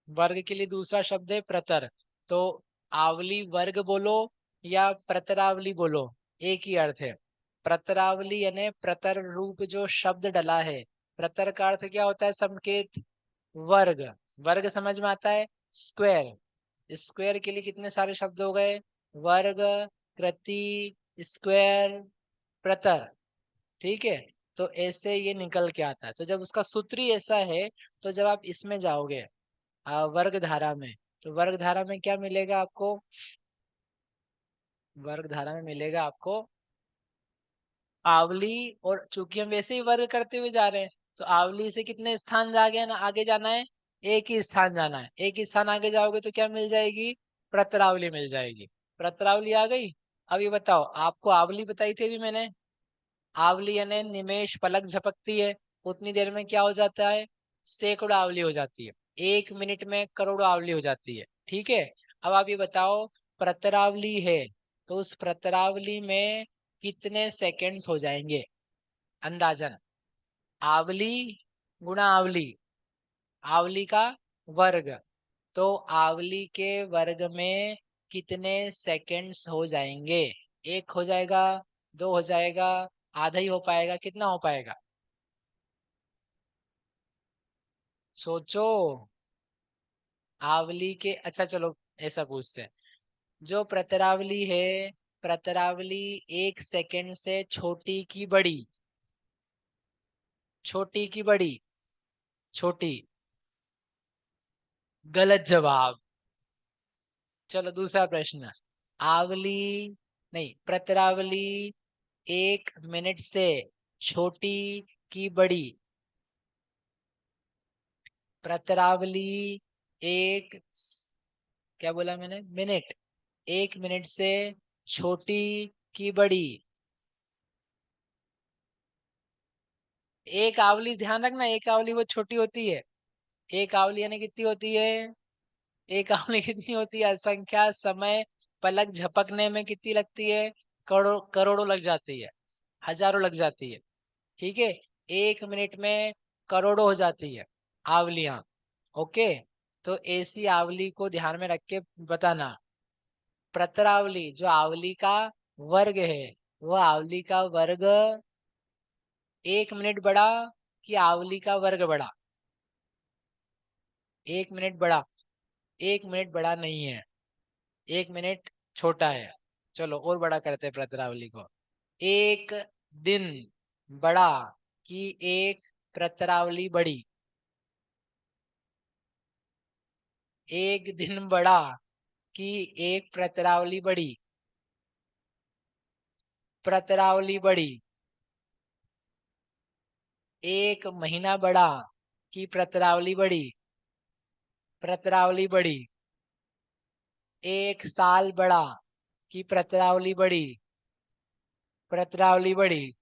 S1: वर्ग के लिए दूसरा शब्द है प्रतर। तो आवली वर्ग बोलो या प्रतरावली बोलो, एक ही अर्थ है। प्रतरावली यानी प्रतर रूप जो शब्द डला है। प्रतर का अर्थ क्या होता है? संकेत। वर्ग, वर्ग समझ में आता है? स्क्वायर, स्क्वायर के लिए कितने सारे शब्द हो गए? वर्ग, कृति, स्क्वायर, प्रतर, ठीक है। तो ऐसे ये निकल के आता है। तो जब उसका सूत्र ही ऐसा है, तो जब आप इसमें जाओगे वर्ग धारा में, तो वर्ग धारा में क्या मिलेगा आपको? वर्ग धारा में मिलेगा आपको आवली, और चूंकि हम वैसे ही वर्ग करते हुए जा रहे हैं, तो आवली से कितने स्थान आगे जाना है? एक ही स्थान जाना है। एक ही स्थान आगे जाओगे तो क्या मिल जाएगी? प्रतरावली मिल जाएगी। प्रतरावली आ गई। अब ये बताओ, आपको आवली बताई थी अभी मैंने, आवली यानी निमेष पलक झपकती है, उतनी देर में क्या हो जाता है? सैकड़ों आवली हो जाती है। 1 मिनट में करोड़ों आवली हो जाती है, ठीक है। अब आप ये बताओ, प्रतरावली है तो उस प्रतरावली में कितने सेकंड्स हो जाएंगे अंदाजन? आवली गुणा आवली, आवली का वर्ग, तो आवली के वर्ग में कितने सेकंड्स हो जाएंगे? 1 हो जाएगा, 2 हो जाएगा, आधा ही हो पाएगा, कितना हो पाएगा? सोचो। आवली के, अच्छा चलो ऐसा पूछते हैं, जो प्रतरावली है, प्रतरावली 1 सेकंड से छोटी की बड़ी, छोटी की बड़ी, छोटी, गलत जवाब। चलो दूसरा प्रश्न, आवली नहीं, प्रतरावली 1 मिनट से छोटी की बड़ी, प्रतरावली क्या बोला मैंने? मिनट, 1 मिनट से छोटी की बड़ी, एक आवली, ध्यान रखना, एक आवली वो छोटी होती है। एक आवली यानी कितनी होती है? एक आवली कितनी होती है? असंख्या समय पलक झपकने में कितनी लगती है? करोड़ों लग जाती है, हजारों लग जाती है। ठीक है, 1 मिनट में करोड़ों हो जाती है आवलियां। ओके, तो ऐसी आवली को ध्यान में रख के बताना। प्रतरावली जो आवली का वर्ग है, वो आवली का वर्ग 1 मिनट बड़ा कि आवली का वर्ग बड़ा? 1 मिनट बड़ा, 1 मिनट बड़ा नहीं है, 1 मिनट छोटा है। चलो और बड़ा करते हैं प्रतरावली को। 1 दिन बड़ा कि 1 प्रतरावली बड़ी? 1 दिन बड़ा कि 1 प्रतरावली बड़ी? प्रतरावली बड़ी। 1 महीना बड़ा कि प्रतरावली बड़ी? प्रतरावली बड़ी। 1 साल बड़ा कि प्रतरावली बड़ी? प्रतरावली बड़ी।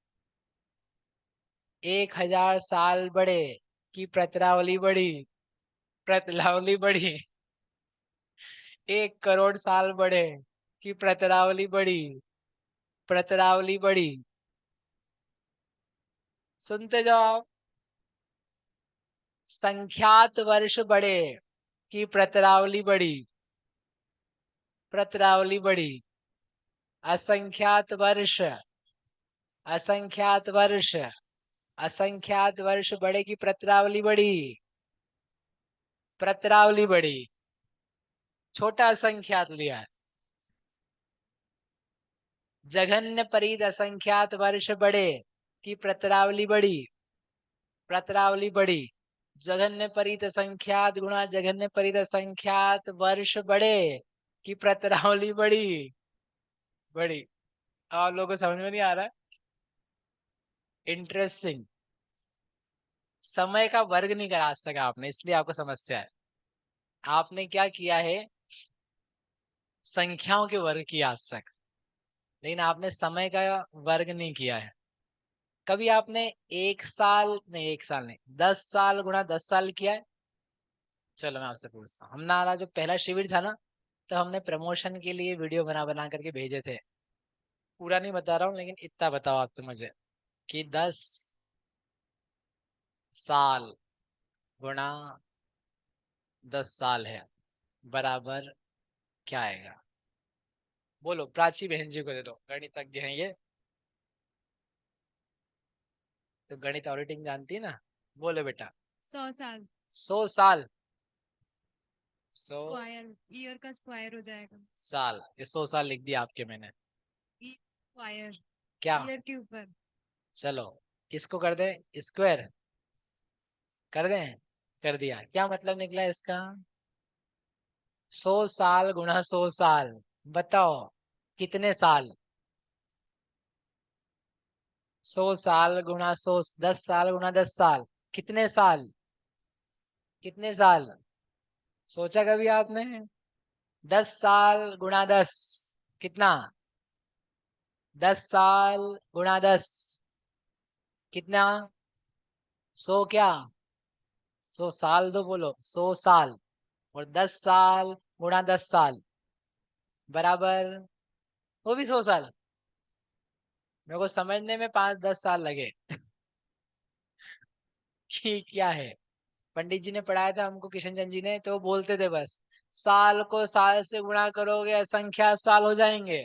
S1: 1000 साल बड़े कि प्रतरावली बड़ी? प्रतरावली बड़ी। 1 करोड़ साल बड़े कि प्रतरावली बड़ी? प्रतरावली बड़ी। सुनते जाओ आप। संख्यात वर्ष बड़े कि प्रतरावली बड़ी? प्रतरावली बड़ी। असंख्यात वर्ष, असंख्यात वर्ष, असंख्यात वर्ष बड़े की प्रतरावली बड़ी? प्रतरावली बड़ी। छोटा असंख्यात लिया है। जघन्य परिद असंख्यात वर्ष बड़े की प्रतरावली बड़ी? प्रतरावली बड़ी। जघन्य परिद असंख्यात गुणा जघन्य परिद असंख्यात वर्ष बड़े की प्रतरावली बड़ी? बड़ी। आप लोगों को समझ में नहीं आ रहा? इंटरेस्टिंग। समय का वर्ग नहीं करा सका आपने, इसलिए आपको समस्या है। आपने क्या किया है? संख्याओं के वर्ग किया आज तक, लेकिन आपने समय का वर्ग नहीं किया है। कभी आपने 1 साल नहीं, 1 साल नहीं, 10 साल गुणा 10 साल किया है? चलो मैं आपसे पूछता हूँ, हमारा जो पहला शिविर था ना, तो हमने प्रमोशन के लिए वीडियो बना बना करके भेजे थे। पूरा नहीं बता रहा हूँ, लेकिन इतना बताओ आप तो मुझे कि 10 साल गुणा 10 साल है बराबर क्या आएगा? बोलो, प्राची बहन जी को दे दो, गणितज्ञ हैं ये, तो गणित ऑडिटिंग जानती है ना। बोलो बेटा।
S10: 100 साल।
S1: 100 साल, 100
S10: स्क्वायर, ईयर का स्क्वायर हो जाएगा।
S1: साल, ये 100 साल लिख दिया आपके मैंने।
S10: स्क्वायर,
S1: क्या?
S10: ईयर के ऊपर।
S1: चलो इसको कर दे स्क्वायर, कर दें? कर दिया। क्या मतलब निकला इसका? 100 साल गुणा 100 साल, बताओ कितने साल? 100 साल गुणा 100, 10 साल गुणा 10 साल, कितने साल? कितने साल? सोचा कभी आपने? 10 साल गुणा 10 कितना? 10 साल गुणा 10 कितना? 100 क्या? 100 साल दो, बोलो 100 साल, और 10 साल गुणा 10 साल बराबर, वो भी 100 साल। मेरे को समझने में 5-10 साल लगे कि क्या है। पंडित जी ने पढ़ाया था हमको, किशन चंद जी ने, तो बोलते थे बस साल को साल से गुणा करोगे असंख्यात साल हो जाएंगे।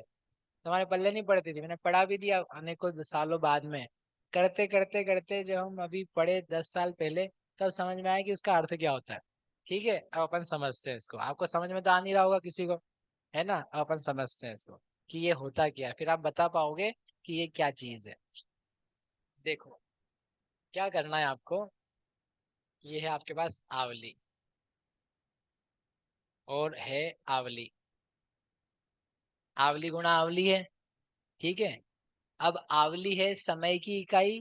S1: तुम्हारे पल्ले नहीं पड़ती थी, मैंने पढ़ा भी दिया अनेकों सालों बाद में। करते करते करते जब हम अभी पढ़े 10 साल पहले, तब समझ में आया कि उसका अर्थ क्या होता है। ठीक है, अब अपन समझते हैं इसको। आपको समझ में तो आ नहीं रहा होगा किसी को, है ना। अब अपन समझते हैं इसको कि ये होता क्या है, फिर आप बता पाओगे कि ये क्या चीज है। देखो क्या करना है आपको। ये है आपके पास आवली, और है आवली। आवली गुणा आवली है, ठीक है। अब आवली है समय की इकाई,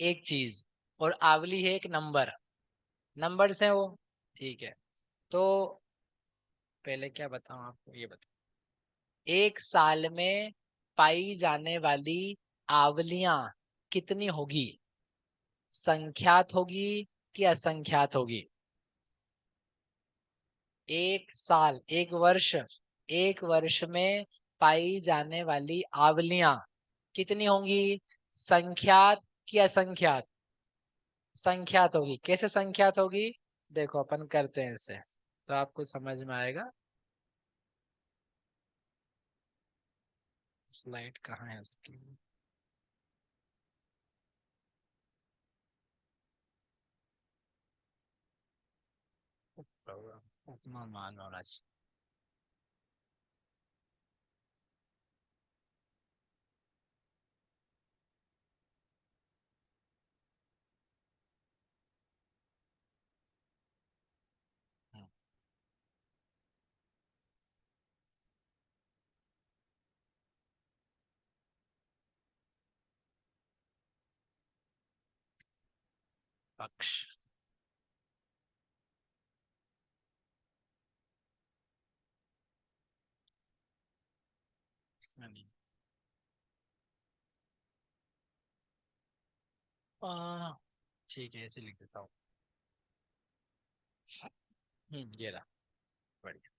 S1: एक चीज, और आवली है एक नंबर। नंबर्स हैं वो, ठीक है। तो पहले क्या बताऊं आपको, ये बताओ, एक साल में पाई जाने वाली आवलियां कितनी होगी? संख्यात होगी कि असंख्यात होगी? एक साल, एक वर्ष में पाई जाने वाली आवलियां कितनी होंगी? संख्यात कि असंख्यात? संख्यात होगी। कैसे संख्यात होगी? देखो अपन करते हैं इसे, तो आपको समझ में आएगा। स्लाइड कहाँ है उसकी? उतना मान होना चाहिए। पक्ष, इसमें नहीं। ठीक है, ऐसे लिख देता हूँ। ये रहा, बढ़िया।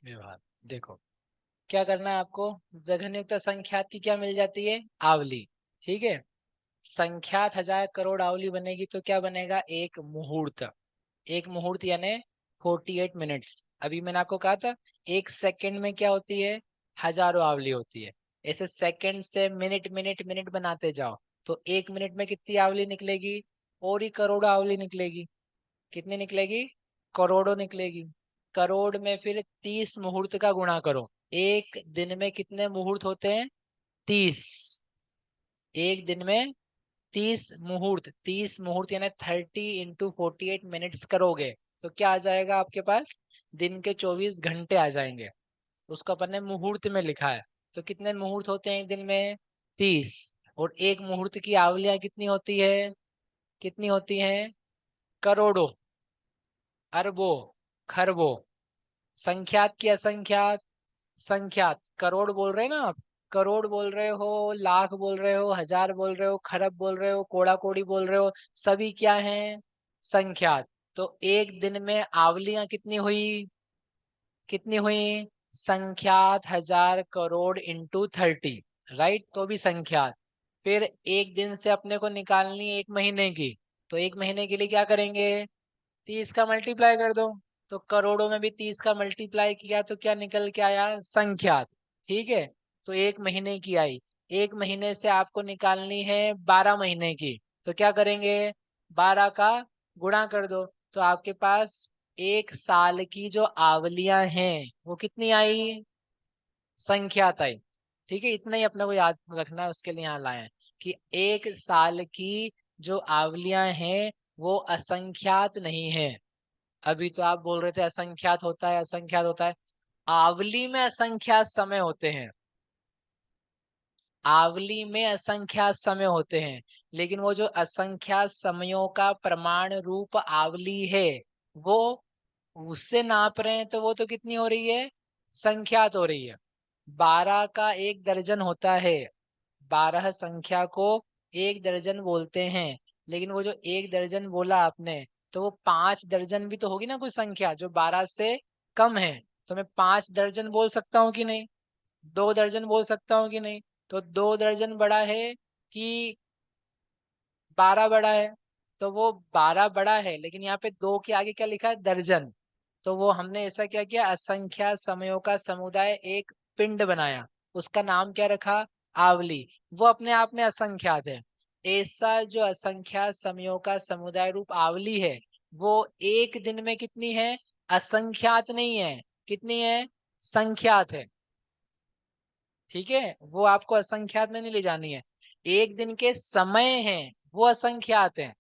S1: व्यवहार देखो क्या करना है आपको। जघन्युक्त संख्यात की क्या मिल जाती है? आवली, ठीक है। संख्यात 1000 करोड़ आवली बनेगी तो क्या बनेगा? एक मुहूर्त। एक मुहूर्त यानी 48 मिनट्स। अभी मैंने आपको कहा था एक सेकंड में क्या होती है? हजारों आवली होती है। ऐसे सेकंड से मिनट मिनट मिनट बनाते जाओ, तो एक मिनट में कितनी आवली निकलेगी? और ही करोड़ों आवली निकलेगी। कितनी निकलेगी? करोड़ों निकलेगी। करोड़ में फिर 30 मुहूर्त का गुणा करो। एक दिन में कितने मुहूर्त होते हैं? 30। एक दिन में 30 मुहूर्त। 30 मुहूर्त यानी 30 × 48 मिनट्स करोगे तो क्या आ जाएगा आपके पास? दिन के 24 घंटे आ जाएंगे। उसको अपन ने मुहूर्त में लिखा है। तो कितने मुहूर्त होते हैं एक दिन में? 30। और एक मुहूर्त की आवलियां कितनी होती है? कितनी होती हैं? करोड़ों, अरबों, खरबों। संख्यात की असंख्यात? संख्यात। करोड़ बोल रहे हैं ना आप? करोड़ बोल रहे हो, लाख बोल रहे हो, हजार बोल रहे हो, खरब बोल रहे हो, कोड़ा कोड़ी बोल रहे हो, सभी क्या हैं? संख्यात। तो एक दिन में आवलियां कितनी हुई? कितनी हुई? संख्यात 1000 करोड़ इंटू 30, राइट। तो भी संख्यात। फिर एक दिन से अपने को निकालनी है एक महीने की, तो एक महीने के लिए क्या करेंगे? 30 का मल्टीप्लाई कर दो। तो करोड़ों में भी 30 का मल्टीप्लाई किया तो क्या निकल के आया? संख्यात, ठीक है। तो एक महीने की आई। एक महीने से आपको निकालनी है 12 महीने की, तो क्या करेंगे? 12 का गुणा कर दो। तो आपके पास एक साल की जो आवलियां हैं वो कितनी आई? संख्यात आई। ठीक है, इतना ही अपने को याद रखना है, उसके लिए यहाँ लाए हैं कि एक साल की जो आवलियां हैं वो असंख्यात नहीं है। अभी तो आप बोल रहे थे असंख्यात होता है, असंख्यात होता है। आवली में असंख्यात समय होते हैं। आवली में असंख्यात समय होते हैं, लेकिन वो जो असंख्यात समयों का प्रमाण रूप आवली है वो उससे नाप रहे हैं, तो वो तो कितनी हो रही है? संख्यात हो रही है। 12 का 1 दर्जन होता है। 12 संख्या को 1 दर्जन बोलते हैं। लेकिन वो जो 1 दर्जन बोला आपने, तो वो 5 दर्जन भी तो होगी ना कोई संख्या जो 12 से कम है। तो मैं 5 दर्जन बोल सकता हूँ कि नहीं, 2 दर्जन बोल सकता हूँ कि नहीं। तो 2 दर्जन बड़ा है कि 12 बड़ा है। तो वो 12 बड़ा है, लेकिन यहाँ पे 2 के आगे क्या लिखा है, दर्जन। तो वो हमने ऐसा क्या किया, असंख्या समयों का समुदाय एक पिंड बनाया, उसका नाम क्या रखा, आवली। वो अपने आप में असंख्यात है। ऐसा जो असंख्यात समयों का समुदाय रूप आवली है, वो एक दिन में कितनी है, असंख्यात नहीं है, कितनी है, संख्यात है। ठीक है, वो आपको असंख्यात में नहीं ले जानी है। एक दिन के समय हैं वो असंख्यात हैं,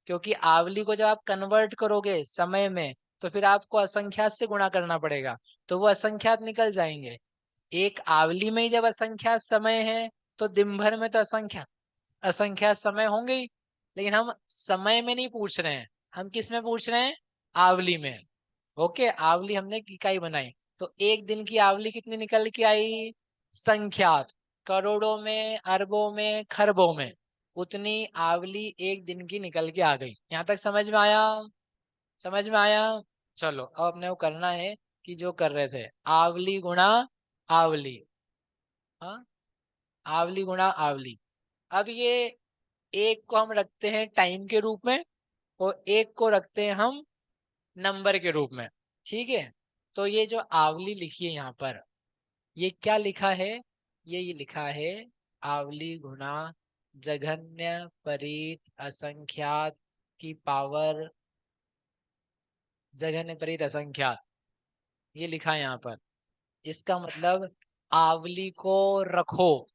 S1: क्योंकि आवली को जब आप कन्वर्ट करोगे समय में तो फिर आपको असंख्यात से गुणा करना पड़ेगा, तो वो असंख्यात निकल जाएंगे। एक आवली में ही जब असंख्यात समय है तो दिन भर में तो असंख्यात असंख्यात समय होंगे ही। लेकिन हम समय में नहीं पूछ रहे हैं, हम किस में पूछ रहे हैं, आवली में। ओके, आवली हमने इकाई बनाई, तो एक दिन की आवली कितनी निकल के आई, संख्यात, करोड़ों में, अरबों में, खरबों में, उतनी आवली एक दिन की निकल के आ गई। यहाँ तक समझ में आया, समझ में आया। चलो अब अपने को करना है कि जो कर रहे थे, आवली गुणा आवली, हाँ, आवली गुणा आवली। अब ये एक को हम रखते हैं टाइम के रूप में और एक को रखते हैं हम नंबर के रूप में। ठीक है, तो ये जो आवली लिखी है यहाँ पर, ये क्या लिखा है, ये लिखा है आवली गुणा जघन्य परीत असंख्यात की पावर, जघन्य परीत असंख्यात, ये लिखा है यहाँ पर। इसका मतलब आवली को रखो,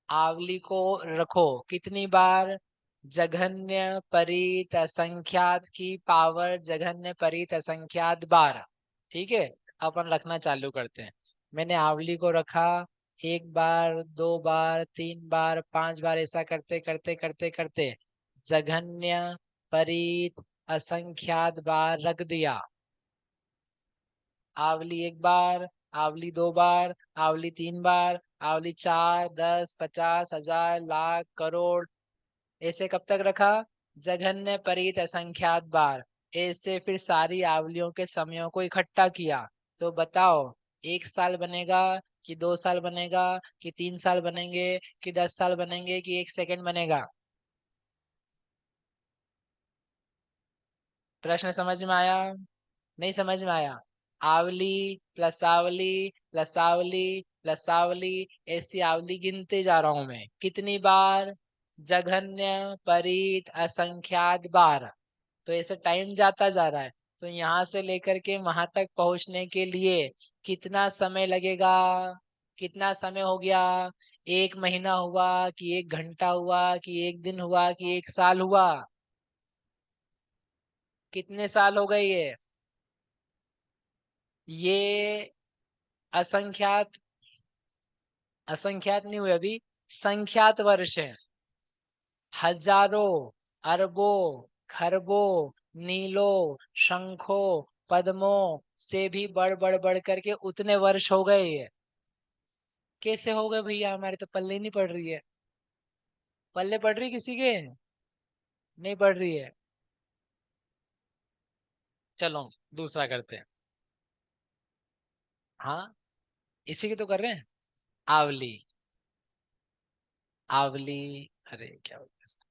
S1: आवली को रखो कितनी बार, जघन्य परीत असंख्यात की पावर जघन्य परीत असंख्यात बार। ठीक है, अपन रखना चालू करते हैं। मैंने आवली को रखा 1 बार, 2 बार, 3 बार, 5 बार, ऐसा करते करते करते करते जघन्य परीत असंख्यात बार रख दिया। आवली 1 बार, आवली 2 बार, आवली 3 बार, आवली 4, 10, 50, 1000, लाख, करोड़, ऐसे कब तक रखा, जघन्य परीत असंख्यात बार। ऐसे फिर सारी आवलियों के समयों को इकट्ठा किया। तो बताओ 1 साल बनेगा कि 2 साल बनेगा कि 3 साल बनेंगे कि 10 साल बनेंगे कि 1 सेकंड बनेगा। प्रश्न समझ में आया, नहीं समझ में आया। आवली प्लस आवली प्लस आवली प्लस आवली, ऐसी आवली गिनते जा रहा हूं मैं, कितनी बार, जघन्य परीत असंख्यात बार। तो ऐसे टाइम जाता जा रहा है, तो यहाँ से लेकर के वहां तक पहुंचने के लिए कितना समय लगेगा, कितना समय हो गया, 1 महीना हुआ कि 1 घंटा हुआ कि 1 दिन हुआ कि 1 साल हुआ, कितने साल हो गए ये असंख्यात, असंख्यात नहीं हुए अभी, संख्यात वर्ष है। हजारों, अरबों, खरबों, नीलों, शंखों, पद्मों से भी बढ़ बढ़ करके उतने वर्ष हो गए ये। कैसे हो गए भैया, हमारे तो पल्ले नहीं पड़ रही है, पल्ले पड़ रही किसी के, नहीं पड़ रही है। चलो दूसरा करते हैं। हाँ, इसी की तो कर रहे हैं, आवली, आवली, अरे क्या बोलते हैं इसको?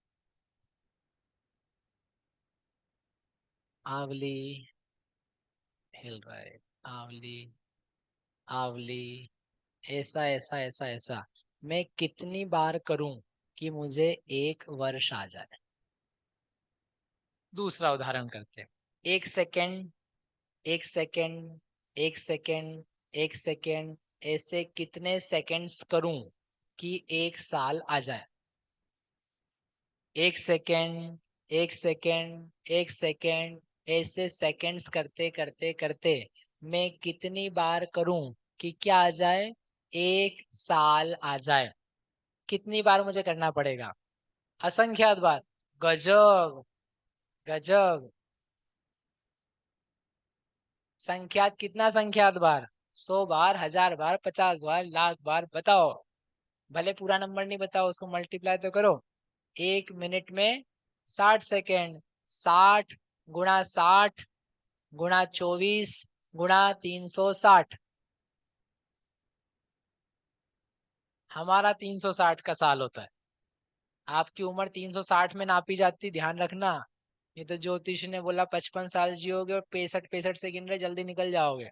S1: आवली हिल रहा है, आवली, आवली, ऐसा ऐसा ऐसा ऐसा, मैं कितनी बार करूं कि मुझे 1 वर्ष आ जाए। दूसरा उदाहरण करते हैं, 1 सेकेंड, 1 सेकेंड, 1 सेकेंड, 1 सेकेंड, ऐसे कितने सेकेंड्स करूं कि 1 साल आ जाए। 1 सेकेंड, 1 सेकेंड, 1 सेकेंड, ऐसे सेकेंड्स करते करते करते मैं कितनी बार करूं कि क्या आ जाए, 1 साल आ जाए। कितनी बार मुझे करना पड़ेगा, असंख्यात बार। गजब, गजब, संख्यात कितना, संख्यात बार, 100 बार, 1000 बार, 50 बार, लाख बार, बताओ। भले पूरा नंबर नहीं बताओ, उसको मल्टीप्लाई तो करो। 1 मिनट में 60 सेकेंड, 60 गुणा 60 गुणा 24 गुणा 360। हमारा 360 का साल होता है, आपकी उम्र 360 में नापी जाती, ध्यान रखना। ये तो ज्योतिष ने बोला 55 साल जियोगे और 65 से गिन रहे, जल्दी निकल जाओगे।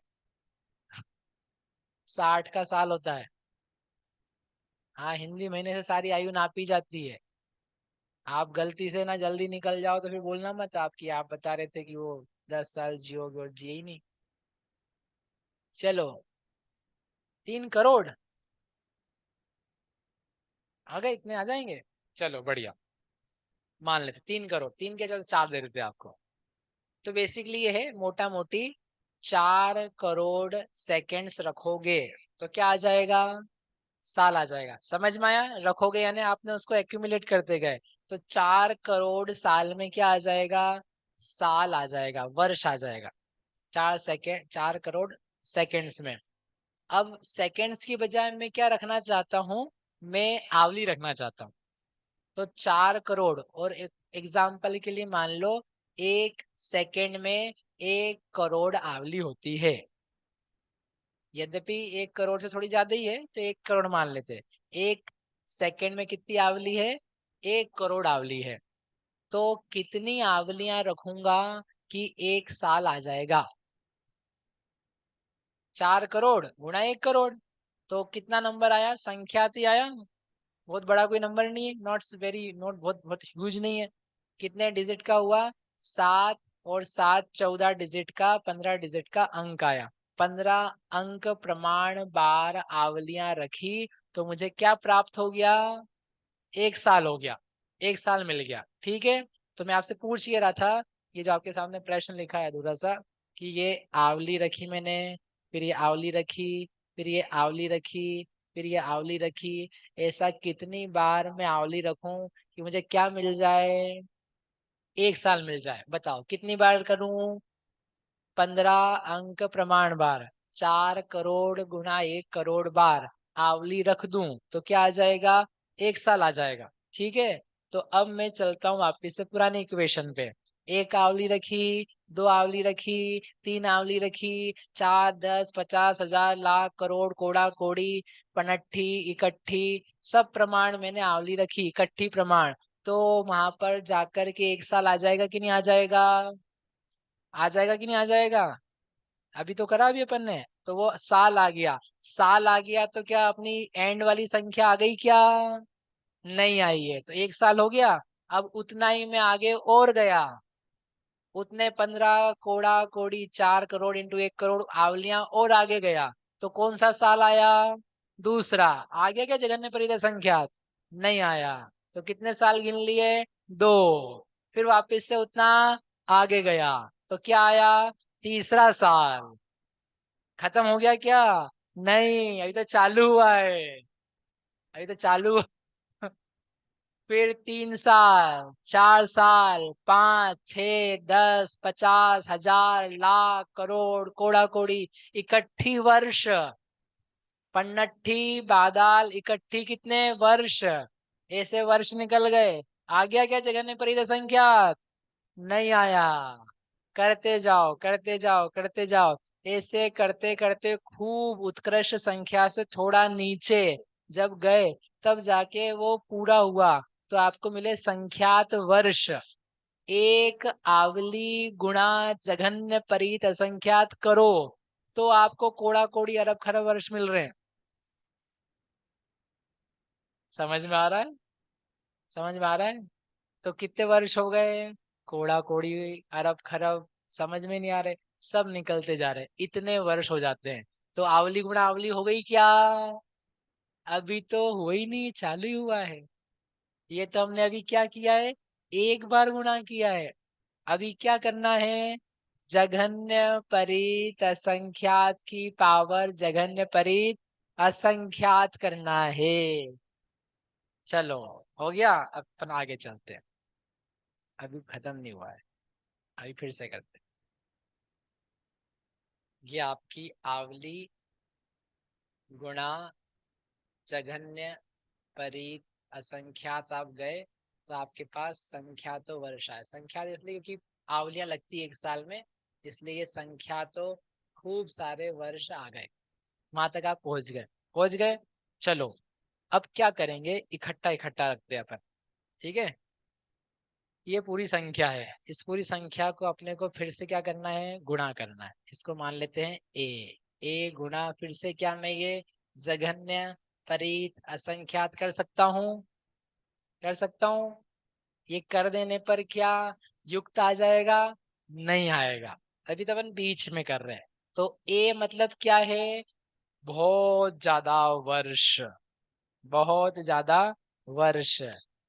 S1: 60 का साल होता है। हाँ, हिंदी महीने से सारी आयु नापी जाती है। आप गलती से ना जल्दी निकल जाओ तो फिर बोलना मत आपकी, आप बता रहे थे कि वो 10 साल जियोगे और जिए ही नहीं। चलो 3 करोड़ आ गए, इतने आ जाएंगे। चलो बढ़िया, मान लेते 3 करोड़, 3 के चलो 4 दे देते आपको। तो बेसिकली ये है मोटा मोटी 4 करोड़ सेकेंड्स रखोगे तो क्या आ जाएगा, साल आ जाएगा। समझ में आया? रखोगे यानी आपने उसको एक्यूमुलेट करते गए, तो 4 करोड़ साल में क्या आ जाएगा, साल आ जाएगा, वर्ष आ जाएगा। 4 करोड़ सेकेंड्स में। अब सेकेंड्स की बजाय मैं क्या रखना चाहता हूँ, मैं आवली रखना चाहता हूँ। तो 4 करोड़ और एग्जाम्पल के लिए मान लो 1 सेकेंड में 1 करोड़ आवली होती है। यद्यपि 1 करोड़ से थोड़ी ज्यादा ही है तो 1 करोड़ मान लेते। 1 सेकेंड में कितनी आवली है, 1 करोड़ आवली है। तो कितनी आवलियां रखूंगा कि 1 साल आ जाएगा, 4 करोड़ गुणा 1 करोड़। तो कितना नंबर आया, संख्याती आया, बहुत बड़ा कोई नंबर नहीं है, नॉट बहुत बहुत ह्यूज नहीं है। कितने डिजिट का हुआ, 7 और 7 14 डिजिट का, 15 डिजिट का अंक आया। 15 अंक प्रमाण बार आवलियां रखी तो मुझे क्या प्राप्त हो गया, 1 साल हो गया, 1 साल मिल गया। ठीक है, तो मैं आपसे पूछ ये रहा था, ये जो आपके सामने प्रश्न लिखा है अधूरा सा, कि ये आवली रखी मैंने, फिर ये आवली रखी, फिर ये आवली रखी, फिर ये आवली रखी, ऐसा कितनी बार मैं आवली रखूं कि मुझे क्या मिल जाए, 1 साल मिल जाए। बताओ कितनी बार करूं, 15 अंक प्रमाण बार, 4 करोड़ गुणा 1 करोड़ बार आवली रख दूं तो क्या आ जाएगा, 1 साल आ जाएगा। ठीक है, तो अब मैं चलता हूँ वापिस से पुरानी इक्वेशन पे। 1 आवली रखी, 2 आवली रखी, 3 आवली रखी, 4 10 50 हजार लाख करोड़ कोड़ा कोड़ी पनट्ठी इकट्ठी, सब प्रमाण मैंने आवली रखी, इकट्ठी प्रमाण। तो वहां पर जाकर के 1 साल आ जाएगा कि नहीं आ जाएगा, आ जाएगा कि नहीं आ जाएगा। अभी तो करा अभी अपन ने, तो वो साल आ गया। साल आ गया तो क्या अपनी एंड वाली संख्या आ गई क्या, नहीं आई है, तो 1 साल हो गया। अब उतना ही मैं आगे और गया, उतने 15 कोड़ा कोड़ी 4 करोड़ इंटू 1 करोड़ आवलियां और आगे गया, तो कौन सा साल आया, दूसरा। आ गया क्या जगन्य परिदय संख्या, नहीं आया, तो कितने साल गिन लिए, 2। फिर वापस से उतना आगे गया तो क्या आया, तीसरा साल। खत्म हो गया क्या, नहीं, अभी तो चालू हुआ है, अभी तो चालू। फिर 3 साल, 4 साल, 5 6 10 50 हजार लाख करोड़ कोड़ा कोड़ी इकट्ठी वर्ष, पन्नट्ठी बादाल इकट्ठी कितने वर्ष, ऐसे वर्ष निकल गए। आ गया क्या जगन्य परिदय संख्या, नहीं आया। करते जाओ करते जाओ करते जाओ, ऐसे करते करते खूब उत्कृष्ट संख्या से थोड़ा नीचे जब गए तब जाके वो पूरा हुआ, तो आपको मिले संख्यात वर्ष। 1 आवली गुणा जघन्य परीत असंख्यात करो तो आपको कोड़ा कोड़ी अरब खरब वर्ष मिल रहे हैं। समझ में आ रहा है, समझ में आ रहा है। तो कितने वर्ष हो गए, कोड़ा कोड़ी अरब खरब समझ में नहीं आ रहे, सब निकलते जा रहे, इतने वर्ष हो जाते हैं। तो आवली गुणा आवली हो गई क्या, अभी तो हुआ ही नहीं, चालू ही हुआ है। ये तो हमने अभी क्या किया है, 1 बार गुणा किया है। अभी क्या करना है, जघन्य परीत असंख्यात की पावर जघन्य परीत असंख्यात करना है। चलो हो गया, अब अपन आगे चलते हैं, अभी खत्म नहीं हुआ है, अभी फिर से करते हैं। ये आपकी आवली गुणा जघन्य परीत असंख्यात आप गए तो आपके पास संख्या तो वर्ष है। संख्या इसलिए क्योंकि आवलियां लगती एक साल में, इसलिए ये संख्या तो खूब सारे वर्ष आ गए, वहां तक आप पहुंच गए। पहुंच गए, चलो अब क्या करेंगे, इकट्ठा इकट्ठा रखते हैं अपन, ठीक है। ये पूरी संख्या है, इस पूरी संख्या को अपने को फिर से क्या करना है, गुणा करना है। इसको मान लेते हैं ए गुणा, फिर से क्या मैं ये जघन्य परीत असंख्यात कर सकता हूँ, कर सकता हूँ। ये कर देने पर क्या युक्त आ जाएगा, नहीं आएगा, अभी तो अपन बीच में कर रहे हैं। तो ए मतलब क्या है, बहुत ज्यादा वर्ष, बहुत ज्यादा वर्ष।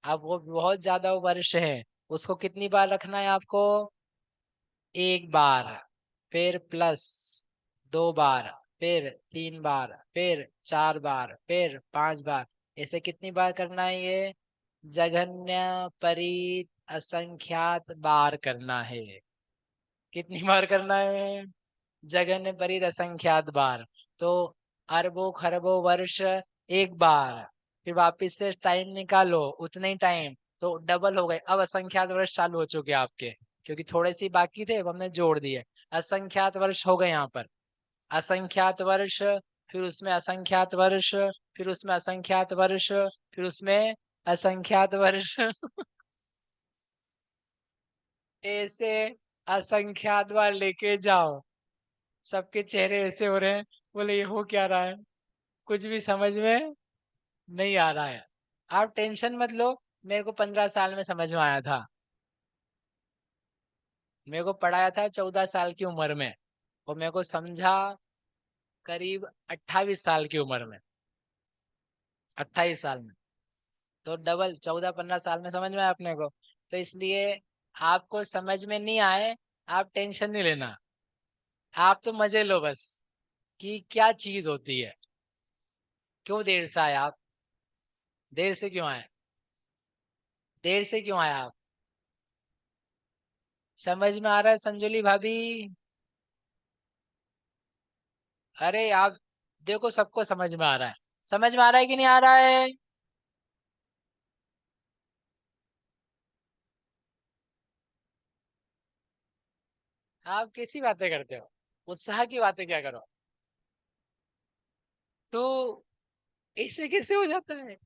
S1: अब वो बहुत ज्यादा वर्ष है, उसको कितनी बार रखना है आपको, एक बार, फिर प्लस 2 बार, फिर 3 बार, फिर 4 बार, फिर 5 बार। ऐसे कितनी बार करना है ये, जघन्य परीत असंख्यात बार करना है। कितनी बार करना है, जघन्य परीत असंख्यात बार। तो अरबों खरबों वर्ष एक बार, फिर वापिस से टाइम निकालो उतना ही टाइम, तो डबल हो गए। अब असंख्यात वर्ष चालू हो चुके हैं आपके, क्योंकि थोड़े से बाकी थे, अब हमने जोड़ दिए। असंख्यात वर्ष हो गए यहाँ पर, असंख्यात वर्ष, फिर उसमें असंख्यात वर्ष, फिर उसमें असंख्यात वर्ष, फिर उसमें असंख्यात वर्ष ऐसे असंख्यात बार लेके जाओ। सबके चेहरे ऐसे हो रहे हैं, बोले ये हो क्या रहा है, कुछ भी समझ में नहीं आ रहा है। आप टेंशन मत लो, मेरे को 15 साल में समझ में आया था, मेरे को पढ़ाया था 14 साल की उम्र में, और मेरे को समझा करीब 28 साल की उम्र में, 28 साल में। तो डबल 14-15 साल में समझ में आया अपने को। तो इसलिए आपको समझ में नहीं आए, आप टेंशन नहीं लेना, आप तो मजे लो बस कि क्या चीज होती है। क्यों देर से आए आप, देर से क्यों आए, देर से क्यों आए आप, समझ में आ रहा है संजुली भाभी? अरे आप देखो, सबको समझ में आ रहा है, समझ में आ रहा है कि नहीं आ रहा है? आप कैसी बातें करते हो, उत्साह की बातें क्या करो। तो ऐसे कैसे हो जाता है,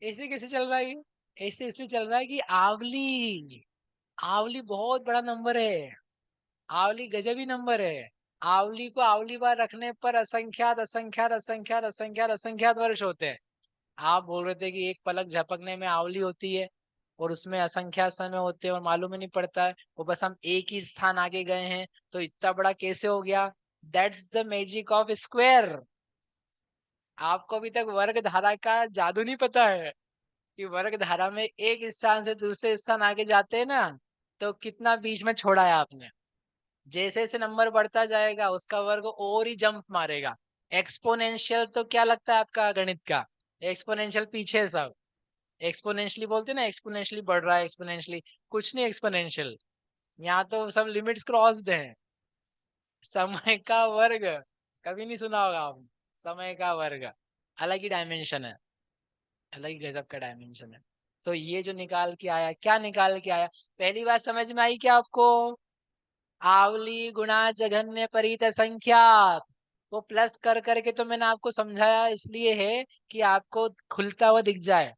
S1: ऐसे कैसे चल रहा है ये? ऐसे इसलिए चल रहा है कि आवली, आवली बहुत बड़ा नंबर है, आवली गजबी नंबर है। आवली को आवली बार रखने पर असंख्यात असंख्यात असंख्यात असंख्यात असंख्यात वर्ष होते हैं। आप बोल रहे थे कि एक पलक झपकने में आवली होती है, और उसमें असंख्यात समय होते हैं और मालूम ही नहीं पड़ता है, वो बस हम एक ही स्थान आगे गए हैं। तो इतना बड़ा कैसे हो गया, that's the magic of square. आपको अभी तक वर्ग धारा का जादू नहीं पता है, कि वर्ग धारा में एक स्थान से दूसरे स्थान आगे जाते हैं ना, तो कितना बीच में छोड़ा है आपने। जैसे जैसे नंबर बढ़ता जाएगा उसका वर्ग और ही जंप मारेगा। एक्सपोनेंशियल तो क्या लगता है आपका गणित का, एक्सपोनेंशियल पीछे सब, एक्सपोनेंशियली बोलते हैं ना, एक्सपोनेंशियली बढ़ रहा है, एक्सपोनेंशियली कुछ नहीं एक्सपोनेंशियल, यहाँ तो सब लिमिट्स क्रॉस्ड हैं। समय का वर्ग कभी नहीं सुना होगा आपने, समय का वर्ग अलग ही डायमेंशन है, अलग ही गजब का डायमेंशन है। तो ये जो निकाल के आया, क्या निकाल के आया, पहली बात समझ में आई क्या आपको, आवली गुणा जघन्य परित संख्यात। वो प्लस कर करके तो मैंने आपको समझाया इसलिए है कि आपको खुलता हुआ दिख जाए।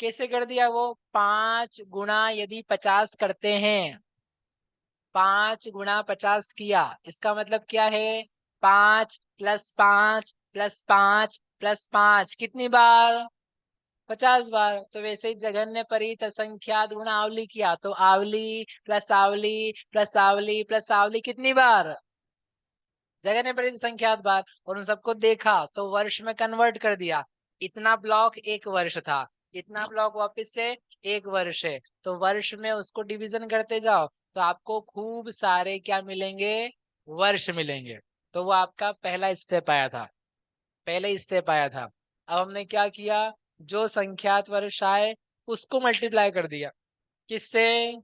S1: कैसे कर दिया वो, 5 गुणा यदि 50 करते हैं, 5 गुणा 50 किया, इसका मतलब क्या है, 5+5+5+5 कितनी बार, 50 बार। तो वैसे ही जघन्य परित असंख्यात गुणा आवली किया, तो आवली प्लस आवली प्लस आवली प्लस आवली कितनी बार, जघन्य परित संख्यात बार। और उन सबको देखा तो वर्ष में कन्वर्ट कर दिया, इतना ब्लॉक 1 वर्ष था, इतना ब्लॉक वापस से 1 वर्ष है, तो वर्ष में उसको डिवीजन करते जाओ, तो आपको खूब सारे क्या मिलेंगे, वर्ष मिलेंगे। तो वो आपका पहला स्टेप आया था, पहले स्टेप आया था। अब हमने क्या किया, जो संख्यात वर्ष आए उसको मल्टीप्लाई कर दिया, किससे,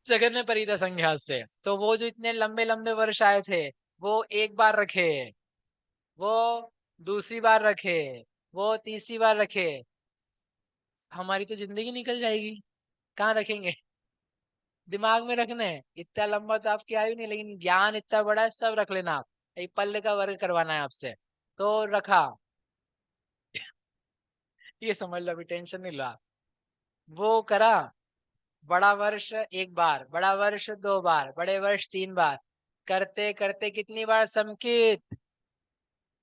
S1: जघन्य परित संख्यात से। तो वो जो इतने लंबे लंबे वर्ष आए थे, वो एक बार रखे, वो दूसरी बार रखे, वो तीसरी बार रखे, हमारी तो जिंदगी निकल जाएगी, कहाँ रखेंगे। दिमाग में रखने हैं। इतना लंबा तो आपकी आयु नहीं, लेकिन ज्ञान इतना बड़ा है, सब रख लेना आप। ये पल्ले का वर्ग करवाना है आपसे, तो रखा, ये समझ लो, अभी टेंशन नहीं लो आप। वो करा, बड़ा वर्ष एक बार, बड़ा वर्ष दो बार, बड़े वर्ष तीन बार, करते करते कितनी बार संकित।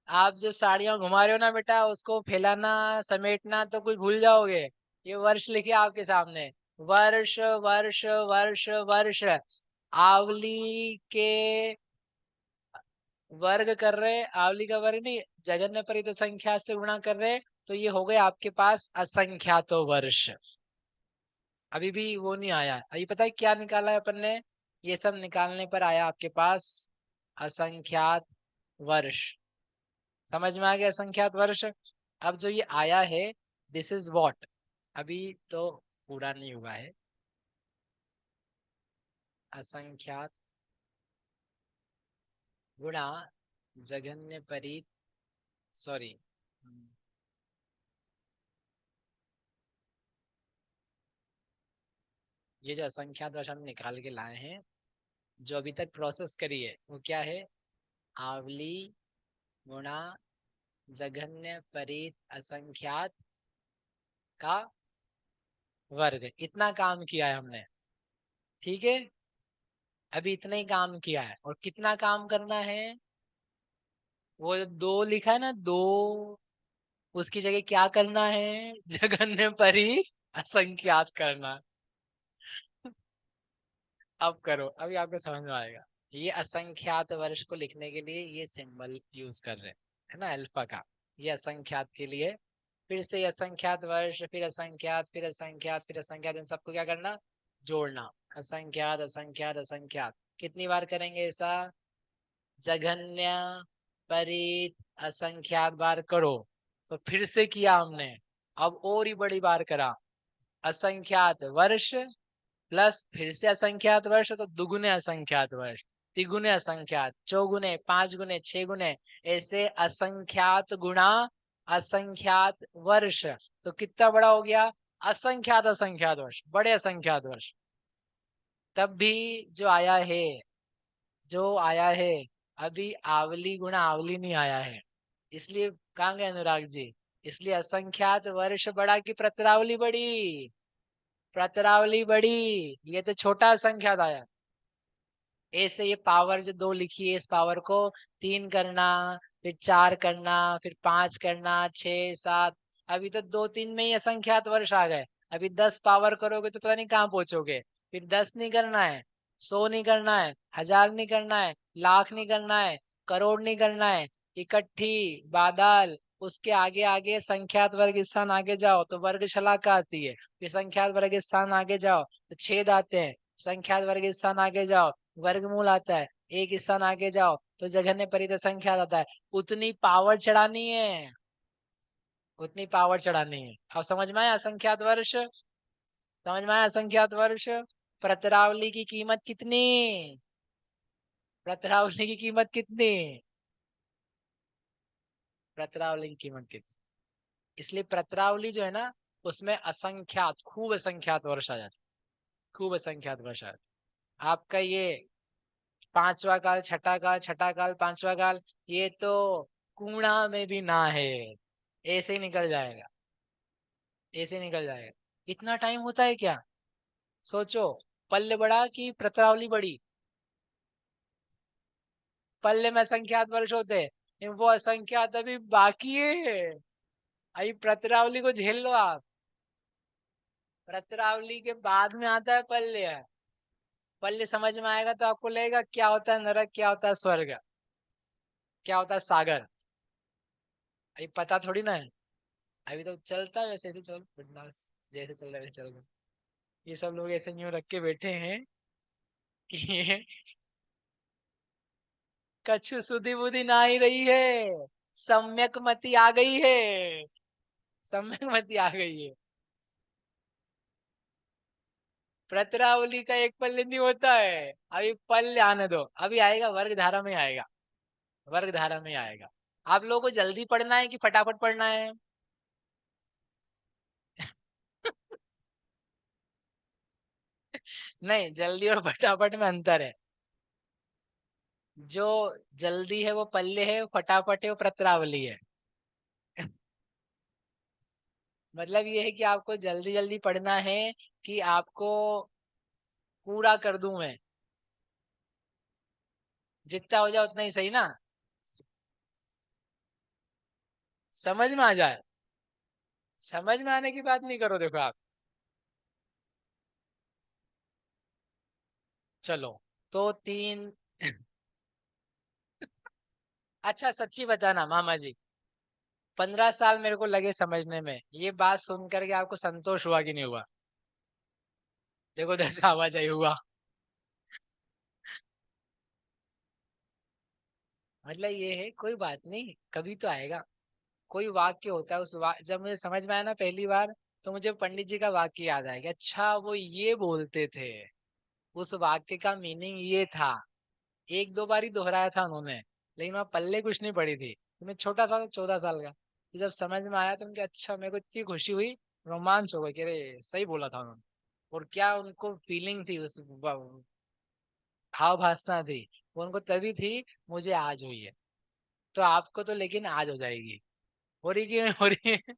S1: आप जो साड़ियां घुमा रहे हो ना बेटा, उसको फैलाना समेटना तो कुछ भूल जाओगे। ये वर्ष लिखे आपके सामने, वर्ष वर्ष वर्ष वर्ष। आवली के वर्ग कर रहे, आवली का वर्ग नहीं, जगन्य परित संख्या से गुणा कर रहे, तो ये हो गए आपके पास असंख्यातो वर्ष। अभी भी वो नहीं आया। अभी पता है क्या निकाला है अपन ने? ये सब निकालने पर आया आपके पास असंख्यात वर्ष। समझ में आ गया असंख्यात वर्ष? अब जो ये आया है, दिस इज व्हाट, अभी तो पूरा नहीं हुआ है। असंख्यात गुणा जघन्य परीत, सॉरी, ये जो असंख्यात वर्ष हम निकाल के लाए हैं, जो अभी तक प्रोसेस करी है, वो क्या है? आवली गुणा जघन्य परीत असंख्यात का वर्ग। इतना काम किया है हमने, ठीक है? अभी इतना ही काम किया है, और कितना काम करना है? वो दो लिखा है ना, दो, उसकी जगह क्या करना है? जघन्य परी असंख्यात करना। अब करो, अभी आपको समझ में आएगा। ये असंख्यात वर्ष को लिखने के लिए ये सिंबल यूज कर रहे हैं, है ना, अल्फा का। ये असंख्यात के लिए, फिर से असंख्यात वर्ष, फिर असंख्यात, फिर असंख्यात, फिर असंख्यात, इन सबको क्या करना? जोड़ना। असंख्यात असंख्यात असंख्यात, कितनी बार करेंगे ऐसा? जघन्य परित असंख्यात बार करो। तो फिर से किया हमने, अब और ही बड़ी बार करा। असंख्यात वर्ष प्लस फिर से असंख्यात वर्ष, तो दुगुने असंख्यात वर्ष, तिगुने असंख्यात, चौगुने, पांच गुने, छह गुने, ऐसे असंख्यात गुणा असंख्यात वर्ष। तो कितना बड़ा हो गया? असंख्यात असंख्यात वर्ष, बड़े असंख्यात वर्ष। तब भी जो आया है, जो आया है, अभी आवली गुणा आवली नहीं आया है। इसलिए कहाँ गए अनुराग जी? इसलिए असंख्यात वर्ष बड़ा कि प्रत्रावली बड़ी? प्रत्रावली बड़ी। ये तो छोटा असंख्यात आया। ऐसे ये पावर जो दो लिखी है, इस पावर को तीन करना, फिर चार करना, फिर पांच करना, छह सात। अभी तो दो तीन में ही असंख्यात वर्ष आ गए। अभी 10 पावर करोगे तो पता नहीं कहाँ पहुंचोगे। फिर 10 नहीं करना है, 100 नहीं करना है, 1000 नहीं करना है, लाख नहीं करना है, करोड़ नहीं करना है। इकट्ठी, बादल, उसके आगे आगे संख्यात वर्ग स्थान आगे जाओ तो वर्ग शलाका आती है। फिर संख्यात वर्ग स्थान आगे जाओ तो छेद आते हैं। संख्यात वर्ग स्थान आगे जाओ, वर्गमूल आता है। एक स्थान आगे जाओ तो जघन्य परित संख्या आता है। उतनी पावर चढ़ानी है, उतनी पावर चढ़ानी है। अब समझ में आया असंख्यात वर्ष? समझ में आया असंख्यात वर्ष? प्रतरावली की कीमत कितनी? प्रतरावली की कीमत कितनी? प्रतरावली की कीमत कितनी? इसलिए प्रतरावली जो है ना, उसमें असंख्यात, खूब असंख्यात वर्ष आ जाते, खूब असंख्यात वर्ष आ जाते। आपका ये पांचवा काल, छठा काल, छठा काल, पांचवा काल, ये तो कूणा में भी ना है। ऐसे ही निकल जाएगा, ऐसे ही निकल जाएगा। इतना टाइम होता है क्या? सोचो, पल्ले बड़ा कि प्रत्रावली बड़ी? पल्ले में असंख्यात वर्ष होते हैं, लेकिन वो असंख्यात अभी बाकी है। अभी प्रत्रावली को झेल लो आप। प्रत्रावली के बाद में आता है पल्ले। पल्ले समझ में आएगा तो आपको लगेगा क्या होता है नरक, क्या होता है स्वर्ग, क्या होता है सागर। अभी पता थोड़ी ना है। अभी तो चलता है वैसे, ऐसे चल बिंदास, जैसे चल रहा है वैसे चल रहा है। ये सब लोग ऐसे यूं रख के बैठे हैं कि ये कछु सुधि बुद्धि ना ही रही है, सम्यक मति आ गई है, सम्यक मति आ गई है। प्रतरावली का एक पल्ले नहीं होता है। अभी पल्ले आने दो, अभी आएगा, वर्ग धारा में आएगा, वर्ग धारा में आएगा। आप लोगों को जल्दी पढ़ना है कि फटाफट पढ़ना है? नहीं, जल्दी और फटाफट में अंतर है। जो जल्दी है वो पल्ले है, फटाफट है वो प्रत्रावली है। मतलब ये है कि आपको जल्दी जल्दी पढ़ना है कि आपको पूरा कर दूं मैं, जितना हो जाए उतना ही सही ना, समझ में आ जाए। समझ में आने की बात नहीं करो, देखो आप। चलो, तो तीन। अच्छा सच्ची बताना मामा जी, 15 साल मेरे को लगे समझने में, ये बात सुन करके आपको संतोष हुआ कि नहीं हुआ? देखो जैसे आवाज आई, हुआ। मतलब ये है, कोई बात नहीं, कभी तो आएगा। कोई वाक्य होता है, उस जब मुझे समझ में आया ना पहली बार, तो मुझे पंडित जी का वाक्य याद आया कि अच्छा वो ये बोलते थे, उस वाक्य का मीनिंग ये था। एक दो बार ही दोहराया था उन्होंने, लेकिन वहाँ पल्ले कुछ नहीं पड़ी थी, तो मैं छोटा था, 14 साल का। तो जब समझ में आया तो उनके, अच्छा, मेरे को इतनी खुशी हुई, रोमांच हो गया कि अरे सही बोला था उन्होंने। और क्या उनको फीलिंग थी, उस भाव भासना थी, वो उनको तभी थी, मुझे आज हुई है। तो आपको तो लेकिन आज हो जाएगी। हो रही कि नहीं हो रही है?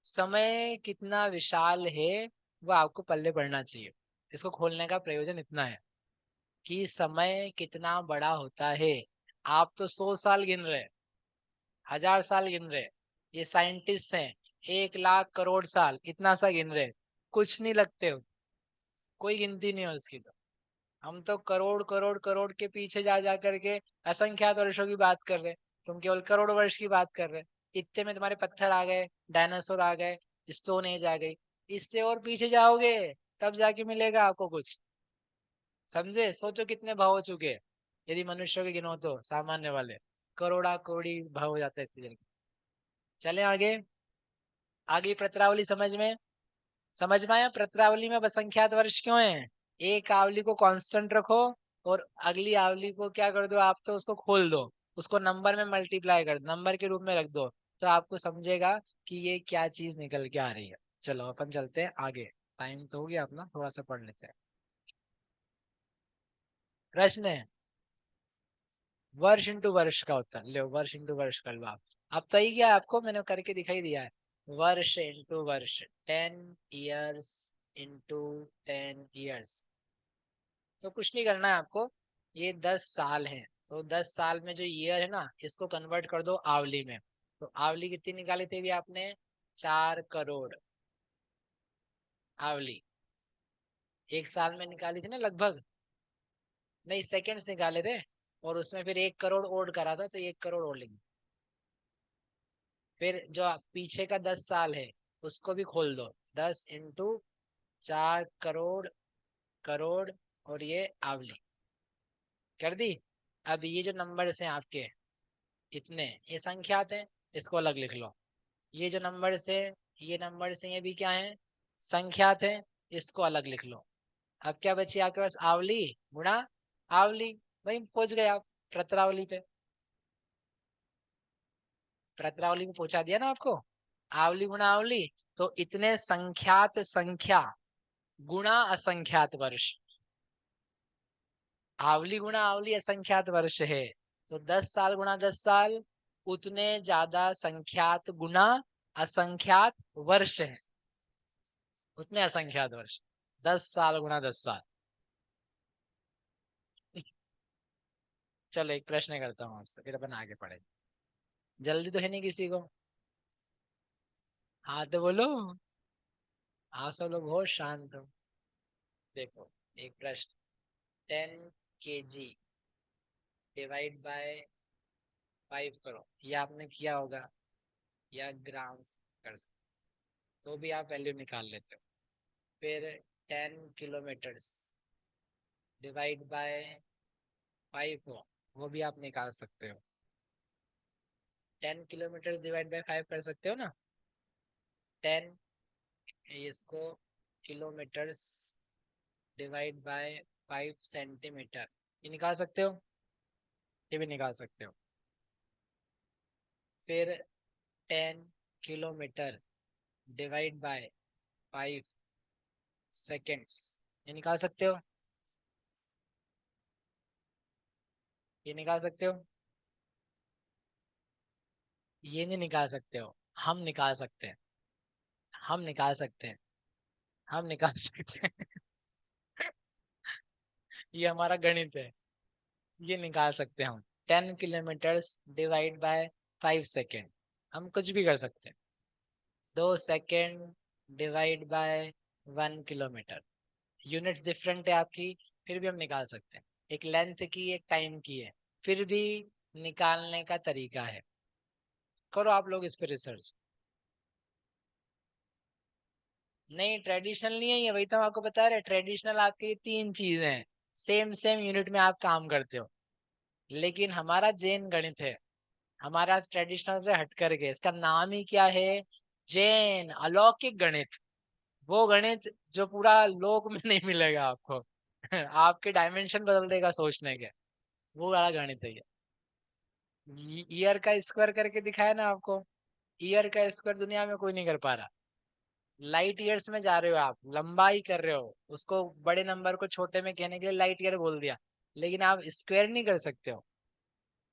S1: समय कितना विशाल है, वो आपको पल्ले पड़ना चाहिए। इसको खोलने का प्रयोजन इतना है कि समय कितना बड़ा होता है। आप तो 100 साल गिन रहे, 1000 साल गिन रहे, ये साइंटिस्ट हैं 1 लाख करोड़ साल इतना सा गिन रहे, कुछ नहीं लगते हो, कोई गिनती नहीं है उसकी। तो हम तो करोड़ करोड़ करोड़ के पीछे जा जा करके असंख्यात वर्षों की बात कर रहे, तुम केवल करोड़ वर्ष की बात कर रहे। इतने में तुम्हारे पत्थर आ गए, डायनासोर आ गए, स्टोन एज आ गई। इससे और पीछे जाओगे तब जाके मिलेगा आपको कुछ। समझे? सोचो कितने भाव हो चुके हैं, यदि मनुष्यों के गिनो तो सामान्य वाले करोड़ा करोड़ी भाव हो जाते हैं इतनी जल्दी। चले आगे। आगे प्रत्रावली समझ में आया? प्रत्रावली में असंख्यात वर्ष क्यों है? एक आवली को कांस्टेंट रखो, और अगली आवली को क्या कर दो आप, तो उसको खोल दो, उसको नंबर में मल्टीप्लाई कर दो, नंबर के रूप में रख दो, तो आपको समझेगा कि ये क्या चीज निकल के आ रही है। चलो अपन चलते हैं आगे, टाइम तो हो गया अपना, थोड़ा सा पढ़ लेते हैं। प्रश्न है, वर्ष इंटू वर्ष का उत्तर ले, वर्ष इंटू वर्ष कर लो आप। अब सही क्या है, आपको मैंने करके दिखाई दिया है। वर्ष इंटू वर्ष, 10 years इंटू 10 years। तो कुछ नहीं करना है आपको, ये 10 साल है, तो 10 साल में जो ईयर है ना, इसको कन्वर्ट कर दो आवली में। तो आवली कितनी निकाली थी अभी आपने? 4 करोड़ आवली एक साल में निकाली थी ना लगभग। नहीं, सेकेंड्स निकाले थे, और उसमें फिर 1 करोड़ ओड करा था, तो 1 करोड़ और लिख। फिर जो पीछे का 10 साल है, उसको भी खोल दो, 10 इंटू 4 करोड़ करोड़, और ये आवली कर दी। अब ये जो नंबर्स हैं आपके, इतने, ये संख्यात हैं, इसको अलग लिख लो। ये जो नंबर्स है, ये नंबर्स हैं, ये भी क्या है? संख्यात हैं, इसको अलग लिख लो। अब क्या बची आपके पास? आवली गुणा आवली। वही पहुंच गए आप प्रत्रावली पे। प्रत्रावली में पहुंचा दिया ना आपको, आवली गुणा आवली। तो इतने संख्यात संख्या गुणा असंख्यात वर्ष, आवली गुणा आवली असंख्यात वर्ष है। तो 10 साल गुणा 10 साल, उतने ज्यादा संख्यात गुणा असंख्यात वर्ष है, उतने असंख्यात वर्ष। 10 साल गुणा 10 साल। चलो एक प्रश्न करता हूँ आपसे, फिर अपन आगे बढ़े। जल्दी तो है नहीं किसी को? हाँ तो बोलो, आप सब लोग बहुत शांत हो। देखो, एक प्रश्न, 10 kg डिवाइड बाय 5 करो, ये आपने किया होगा, या ग्राम्स कर सकते, तो भी आप वैल्यू निकाल लेते हो। फिर 10 किलोमीटर्स डिवाइड बाय 5 हो, वो भी आप निकाल सकते हो। 10 किलोमीटर्स डिवाइड बाय 5 कर सकते हो ना? 10, इसको किलोमीटर्स डिवाइड बाय 5 सेंटीमीटर, ये निकाल सकते हो, ये भी निकाल सकते हो। फिर 10 किलोमीटर डिवाइड बाय 5 सेकेंड्स। ये निकाल सकते हो, ये निकाल सकते हो, ये नहीं निकाल सकते हो, हम निकाल सकते हैं, हम निकाल सकते हैं, हम निकाल सकते हैं। ये हमारा गणित है, ये निकाल सकते हैं हम। 10 किलोमीटर्स डिवाइड बाय 5 सेकेंड, हम कुछ भी कर सकते हैं। 2 second divide by 1 kilometre, units different है आपकी, फिर भी हम निकाल सकते हैं। एक लेंथ की, एक टाइम की है, फिर भी निकालने का तरीका है। करो आप लोग इस पे रिसर्च। नहीं ट्रेडिशनल नहीं है ये, वही तो हम आपको बता रहे हैं। ट्रेडिशनल आपके ये 3 चीजें हैं, सेम यूनिट में आप काम करते हो, लेकिन हमारा जैन गणित है, हमारा ट्रेडिशनल से हट करके, इसका नाम ही क्या है, जैन अलौकिक गणित। वो गणित जो पूरा लोक में नहीं मिलेगा आपको। आपके डायमेंशन बदल देगा सोचने के, वो वाला गणित है ये। ईयर का स्क्वायर करके दिखाया ना आपको, ईयर का स्क्वायर दुनिया में कोई नहीं कर पा रहा। लाइट ईयर्स में जा रहे हो आप, लंबाई कर रहे हो, उसको बड़े नंबर को छोटे में कहने के लिए लाइट ईयर बोल दिया, लेकिन आप स्क्वायर नहीं कर सकते हो,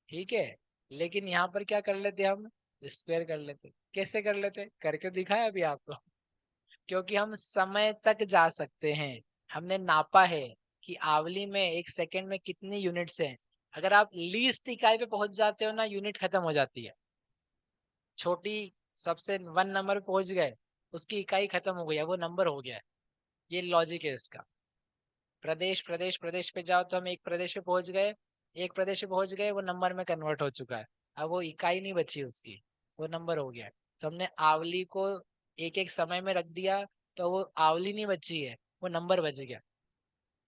S1: ठीक है। लेकिन यहाँ पर क्या कर लेते हम, स्क्वायर कर लेते। कैसे कर लेते, करके दिखाया अभी आपको। क्योंकि हम समय तक जा सकते हैं, हमने नापा है कि आवली में 1 सेकेंड में कितनी यूनिट्स हैं। अगर आप लीस्ट इकाई पे पहुंच जाते हो ना, यूनिट खत्म हो जाती है। छोटी सबसे 1 नंबर पे पहुंच गए, उसकी इकाई खत्म हो गई है, वो नंबर हो गया है। ये लॉजिक है इसका। प्रदेश प्रदेश प्रदेश पे जाओ तो हम एक प्रदेश पे पहुंच गए, एक प्रदेश पे पहुंच गए, वो नंबर में कन्वर्ट हो चुका है। अब वो इकाई नहीं बची उसकी, वो नंबर हो गया है। तो हमने आवली को एक एक समय में रख दिया, तो वो आवली नहीं बची है, वो नंबर बच गया।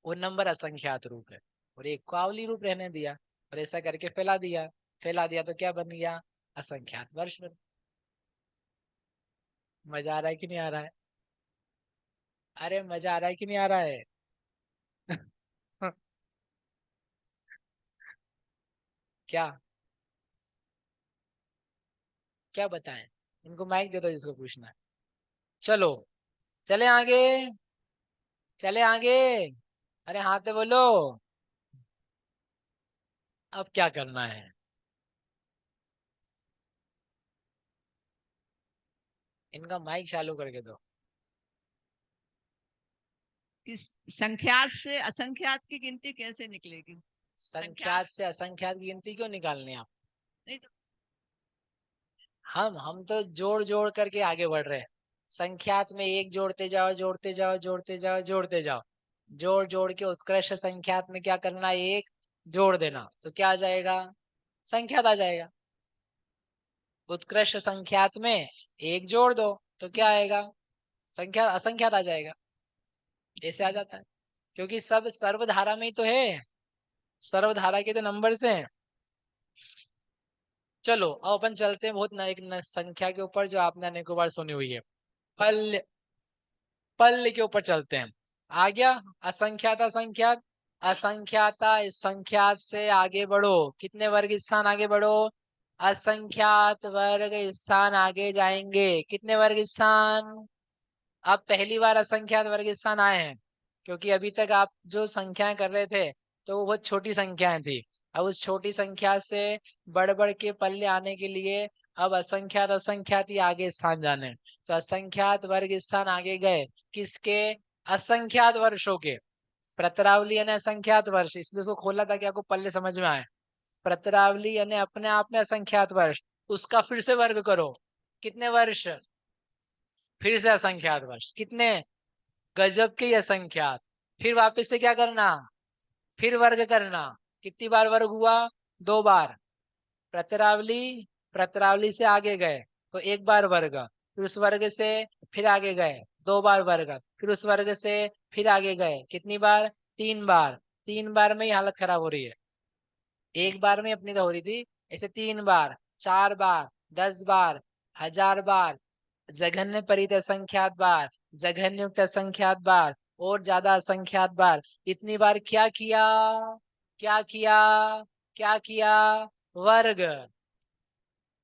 S1: वो नंबर असंख्यात रूप है, और एक को आवली रूप रहने दिया, और ऐसा करके फैला दिया। फैला दिया तो क्या बन गया, असंख्यात वर्ष बन। मजा आ रहा है कि नहीं आ रहा है, अरे मजा आ रहा है कि नहीं आ रहा है। क्या क्या बताएं, इनको माइक दे दो जिसको पूछना है। चलो चले आगे, चले आगे, अरे हाँ तो बोलो, अब क्या करना है। इनका माइक चालू करके दो।
S11: इस संख्यात से असंख्यात की गिनती कैसे निकलेगी?
S1: संख्यात से असंख्यात की गिनती क्यों निकालनी है आप,
S11: नहीं तो
S1: हम तो जोड़ जोड़ करके आगे बढ़ रहे हैं। संख्यात में एक जोड़ते जाओ, जोड़ते जाओ, जोड़ते जाओ, जोड़ते जाओ, जोड़ जोड़ के उत्कृष्ट संख्यात में क्या करना है, एक जोड़ देना, तो क्या आ जाएगा, संख्यात आ जाएगा। उत्कृष्ट संख्यात में एक जोड़ दो तो क्या आएगा, संख्या असंख्यात आ जाएगा। ऐसे आ जाता है, क्योंकि सब सर्वधारा में ही तो है, सर्वधारा के तो नंबर से हैं। चलो अब अपन चलते हैं बहुत एक संख्या के ऊपर जो आपने अनेकों बार सुनी हुई है, पल पल के ऊपर चलते हैं। आ गया असंख्यात, असंख्यात असंख्याता, इस संख्यात से आगे बढ़ो, कितने वर्ग स्थान आगे बढ़ो, असंख्यात वर्ग स्थान आगे जाएंगे। कितने वर्ग स्थान, अब पहली बार असंख्यात वर्ग स्थान आए हैं, क्योंकि अभी तक आप जो संख्याएं कर रहे थे तो वो बहुत छोटी संख्याएं थी। अब उस छोटी संख्या से बढ़ बढ़ के पल्ले आने के लिए अब असंख्यात असंख्यात ही आगे स्थान जाने, तो असंख्यात वर्ग स्थान आगे गए, किसके, असंख्यात वर्षों के। प्रतरावली यानी असंख्यात वर्ष, इसलिए उसको खोला था कि आपको पल्ले समझ में आए। प्रतरावली यानी अपने आप में असंख्यात वर्ष, उसका फिर से वर्ग करो, कितने वर्ष, फिर से असंख्यात वर्ष, कितने, गजब के असंख्यात। फिर वापस से क्या करना, फिर वर्ग करना। कितनी बार वर्ग हुआ, 2 बार। प्रतरावली, प्रतरावली से आगे गए तो 1 बार वर्ग, फिर उस वर्ग से फिर आगे गए 2 बार वर्ग, फिर उस वर्ग से फिर आगे गए कितनी बार, 3 बार। 3 बार में ही हालत खराब हो रही है, 1 बार में अपनी तो हो रही थी, ऐसे 3 बार, 4 बार, 10 बार, 1000 बार, जघन्य परित असंख्यात बार, जघन्य युक्त असंख्यात बार, और ज्यादा असंख्यात बार। इतनी बार क्या किया, क्या किया, क्या किया, वर्ग,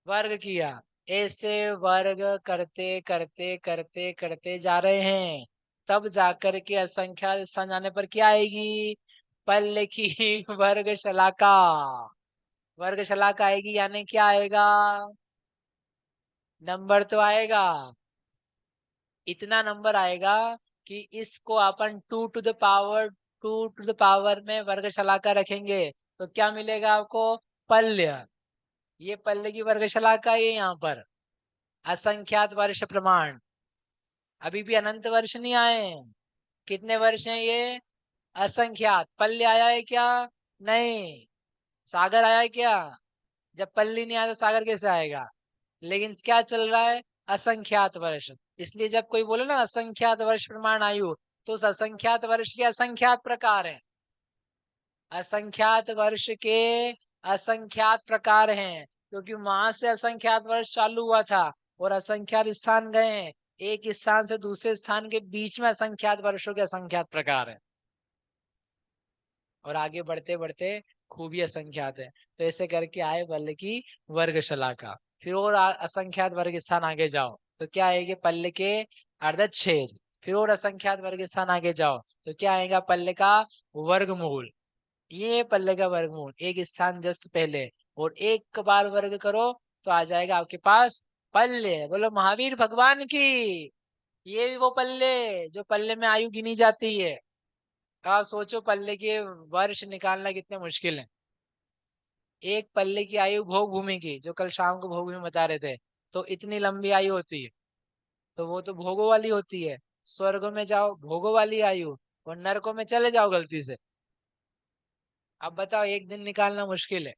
S1: वर्ग किया। ऐसे वर्ग करते करते करते करते जा रहे हैं, तब जाकर के असंख्यात स्थान जाने पर क्या आएगी? पल्ले की वर्ग शलाका। वर्ग शलाका आएगी, यानी क्या आएगा? नंबर तो आएगा, इतना नंबर आएगा कि इसको अपन 2 to the power में वर्ग शलाका रखेंगे तो क्या मिलेगा आपको? पल्य। ये पल्ले की वर्ग शलाका है यहाँ पर। असंख्यात वर्ष प्रमाण। अभी भी अनंत वर्ष नहीं आए। कितने वर्ष हैं ये? असंख्यात। पल्ले आया है क्या? नहीं। सागर आया है क्या? जब पल्ली नहीं आया तो सागर कैसे आएगा? लेकिन क्या चल रहा है? असंख्यात वर्ष। इसलिए जब कोई बोले ना असंख्यात वर्ष प्रमाण आयु, तो उस असंख्यात वर्ष के असंख्यात प्रकार हैं। असंख्यात वर्ष के असंख्यात प्रकार हैं, क्योंकि वहां से असंख्यात वर्ष चालू हुआ था और असंख्यात स्थान गए हैं। एक स्थान से दूसरे स्थान के बीच में असंख्यात वर्षों के असंख्यात प्रकार है, और आगे बढ़ते बढ़ते खूबी असंख्यात है। तो ऐसे करके आए पल्ले की वर्ग शलाका। फिर और असंख्यात वर्ग स्थान आगे जाओ तो क्या आएगा? पल्ले के अर्धच्छेद। फिर और असंख्यात वर्ग स्थान आगे जाओ तो क्या आएगा? पल्ले का वर्गमूल। ये पल्ले का वर्गमूल एक स्थान जस्ट पहले, और एक बार वर्ग करो तो आ जाएगा आपके पास पल्ले। बोलो महावीर भगवान की। ये भी वो पल्ले जो पल्ले में आयु गिनी जाती है। आप सोचो पल्ले के वर्ष निकालना कितने मुश्किल है। एक पल्ले की आयु भोग भूमि की, जो कल शाम को भोग भूमि बता रहे थे, तो इतनी लंबी आयु होती है, तो वो तो भोगों वाली होती है। स्वर्ग में जाओ भोगों वाली आयु, और नरकों में चले जाओ गलती से। अब बताओ, एक दिन निकालना मुश्किल है।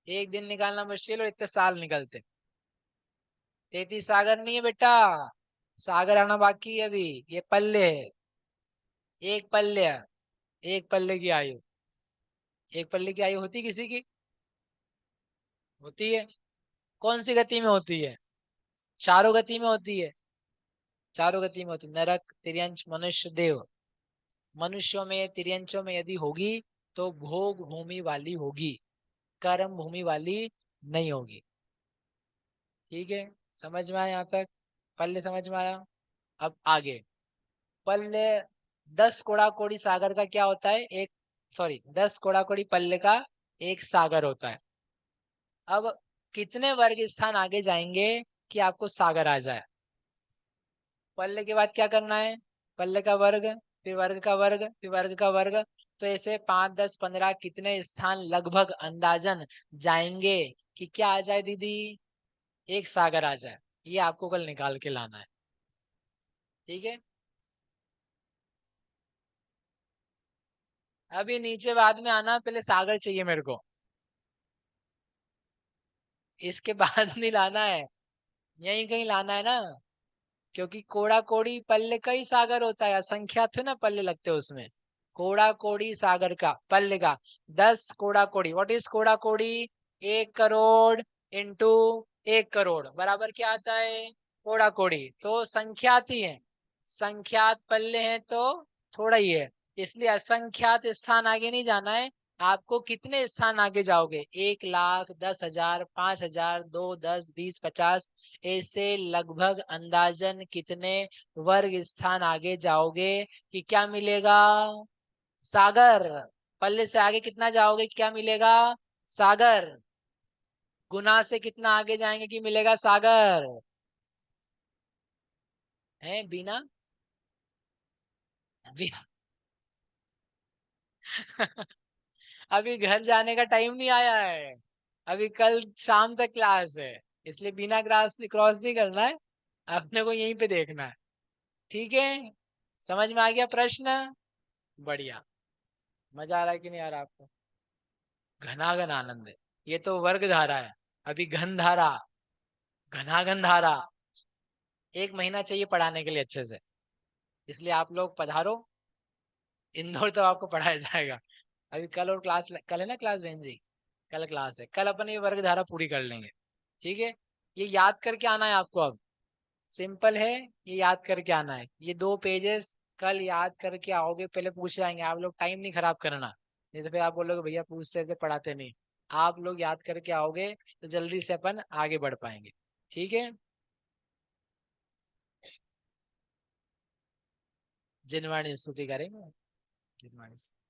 S1: एक दिन निकालना मुश्किल और इतने साल निकलते। 33 सागर नहीं है बेटा, सागर आना बाकी है अभी। ये पल्ले है। एक पल्ले, एक पल्ले की आयु। एक पल्ले की आयु होती किसी की? होती है। कौन सी गति में होती है? चारों गति में होती है। चारों गति में होती है। नरक, तिर्यंच, मनुष्य, देव। मनुष्यों में, तिर्यंचों में यदि होगी तो भोग भूमि वाली होगी, कर्म भूमि वाली नहीं होगी। ठीक है, समझ में आया यहाँ तक? पल्ले समझ में आया? अब आगे पल्ले 10 कोड़ा कोड़ी सागर का क्या होता है? 10 कोड़ा कोड़ी पल्ले का एक सागर होता है। अब कितने वर्ग स्थान आगे जाएंगे कि आपको सागर आ जाए? पल्ले के बाद क्या करना है? पल्ले का वर्ग, फिर वर्ग का वर्ग, फिर वर्ग का वर्ग। तो ऐसे 5, 10, 15 कितने स्थान लगभग अंदाजन जाएंगे कि क्या आ जाए दीदी? एक सागर आ जाए। ये आपको कल निकाल के लाना है। ठीक है, अभी नीचे बाद में आना, पहले सागर चाहिए मेरे को। इसके बाद नहीं लाना है, यहीं कहीं लाना है ना, क्योंकि कोड़ा कोड़ी पल्ले का ही सागर होता है। असंख्यात है ना पल्ले लगते हैं उसमें। कोड़ा कोड़ी सागर का पल्ले का 10 कोड़ा कोड़ी। व्हाट इज कोड़ा कोड़ी? 1 करोड़ इंटू 1 करोड़ बराबर क्या आता है? कोड़ा कोड़ी। तो संख्यात ही है, संख्यात पल्ले हैं तो थोड़ा ही है, इसलिए असंख्यात स्थान आगे नहीं जाना है। आपको कितने स्थान आगे जाओगे? 1 लाख, 10,000, 5,000, 2, 10, 20, 50, ऐसे लगभग अंदाजन कितने वर्ग स्थान आगे जाओगे कि क्या मिलेगा? सागर। पल्ले से आगे कितना जाओगे क्या मिलेगा? सागर। गुना से कितना आगे जाएंगे कि मिलेगा सागर? है बिना अभी अभी घर जाने का टाइम नहीं आया है, अभी कल शाम तक क्लास है, इसलिए बिना क्लास क्रॉस नहीं करना है, अपने को यहीं पे देखना है। ठीक है, समझ में आ गया प्रश्न? बढ़िया। मजा आ रहा है कि नहीं आ रहा आपको? घनाघन आनंद है। ये तो वर्ग धारा है, अभी घन धारा, घनाघन धारा। 1 महीना चाहिए पढ़ाने के लिए अच्छे से, इसलिए आप लोग पधारो इंदौर, तो आपको पढ़ाया जाएगा। अभी कल और क्लास, कल है ना क्लास बहन जी? कल क्लास है, कल अपन ये वर्ग धारा पूरी कर लेंगे। ठीक है, ये याद करके आना है आपको। अब सिंपल है, ये याद करके आना है। ये 2 पेजेस कल याद करके आओगे, पहले पूछ जाएंगे। आप लोग टाइम नहीं खराब करना, नहीं तो फिर आप बोलोगे भैया पूछते थे पढ़ाते नहीं। आप लोग याद करके आओगे तो जल्दी से अपन आगे बढ़ पाएंगे। ठीक है। जिनवाणी स्तुति करेंगे जिनवाणी से।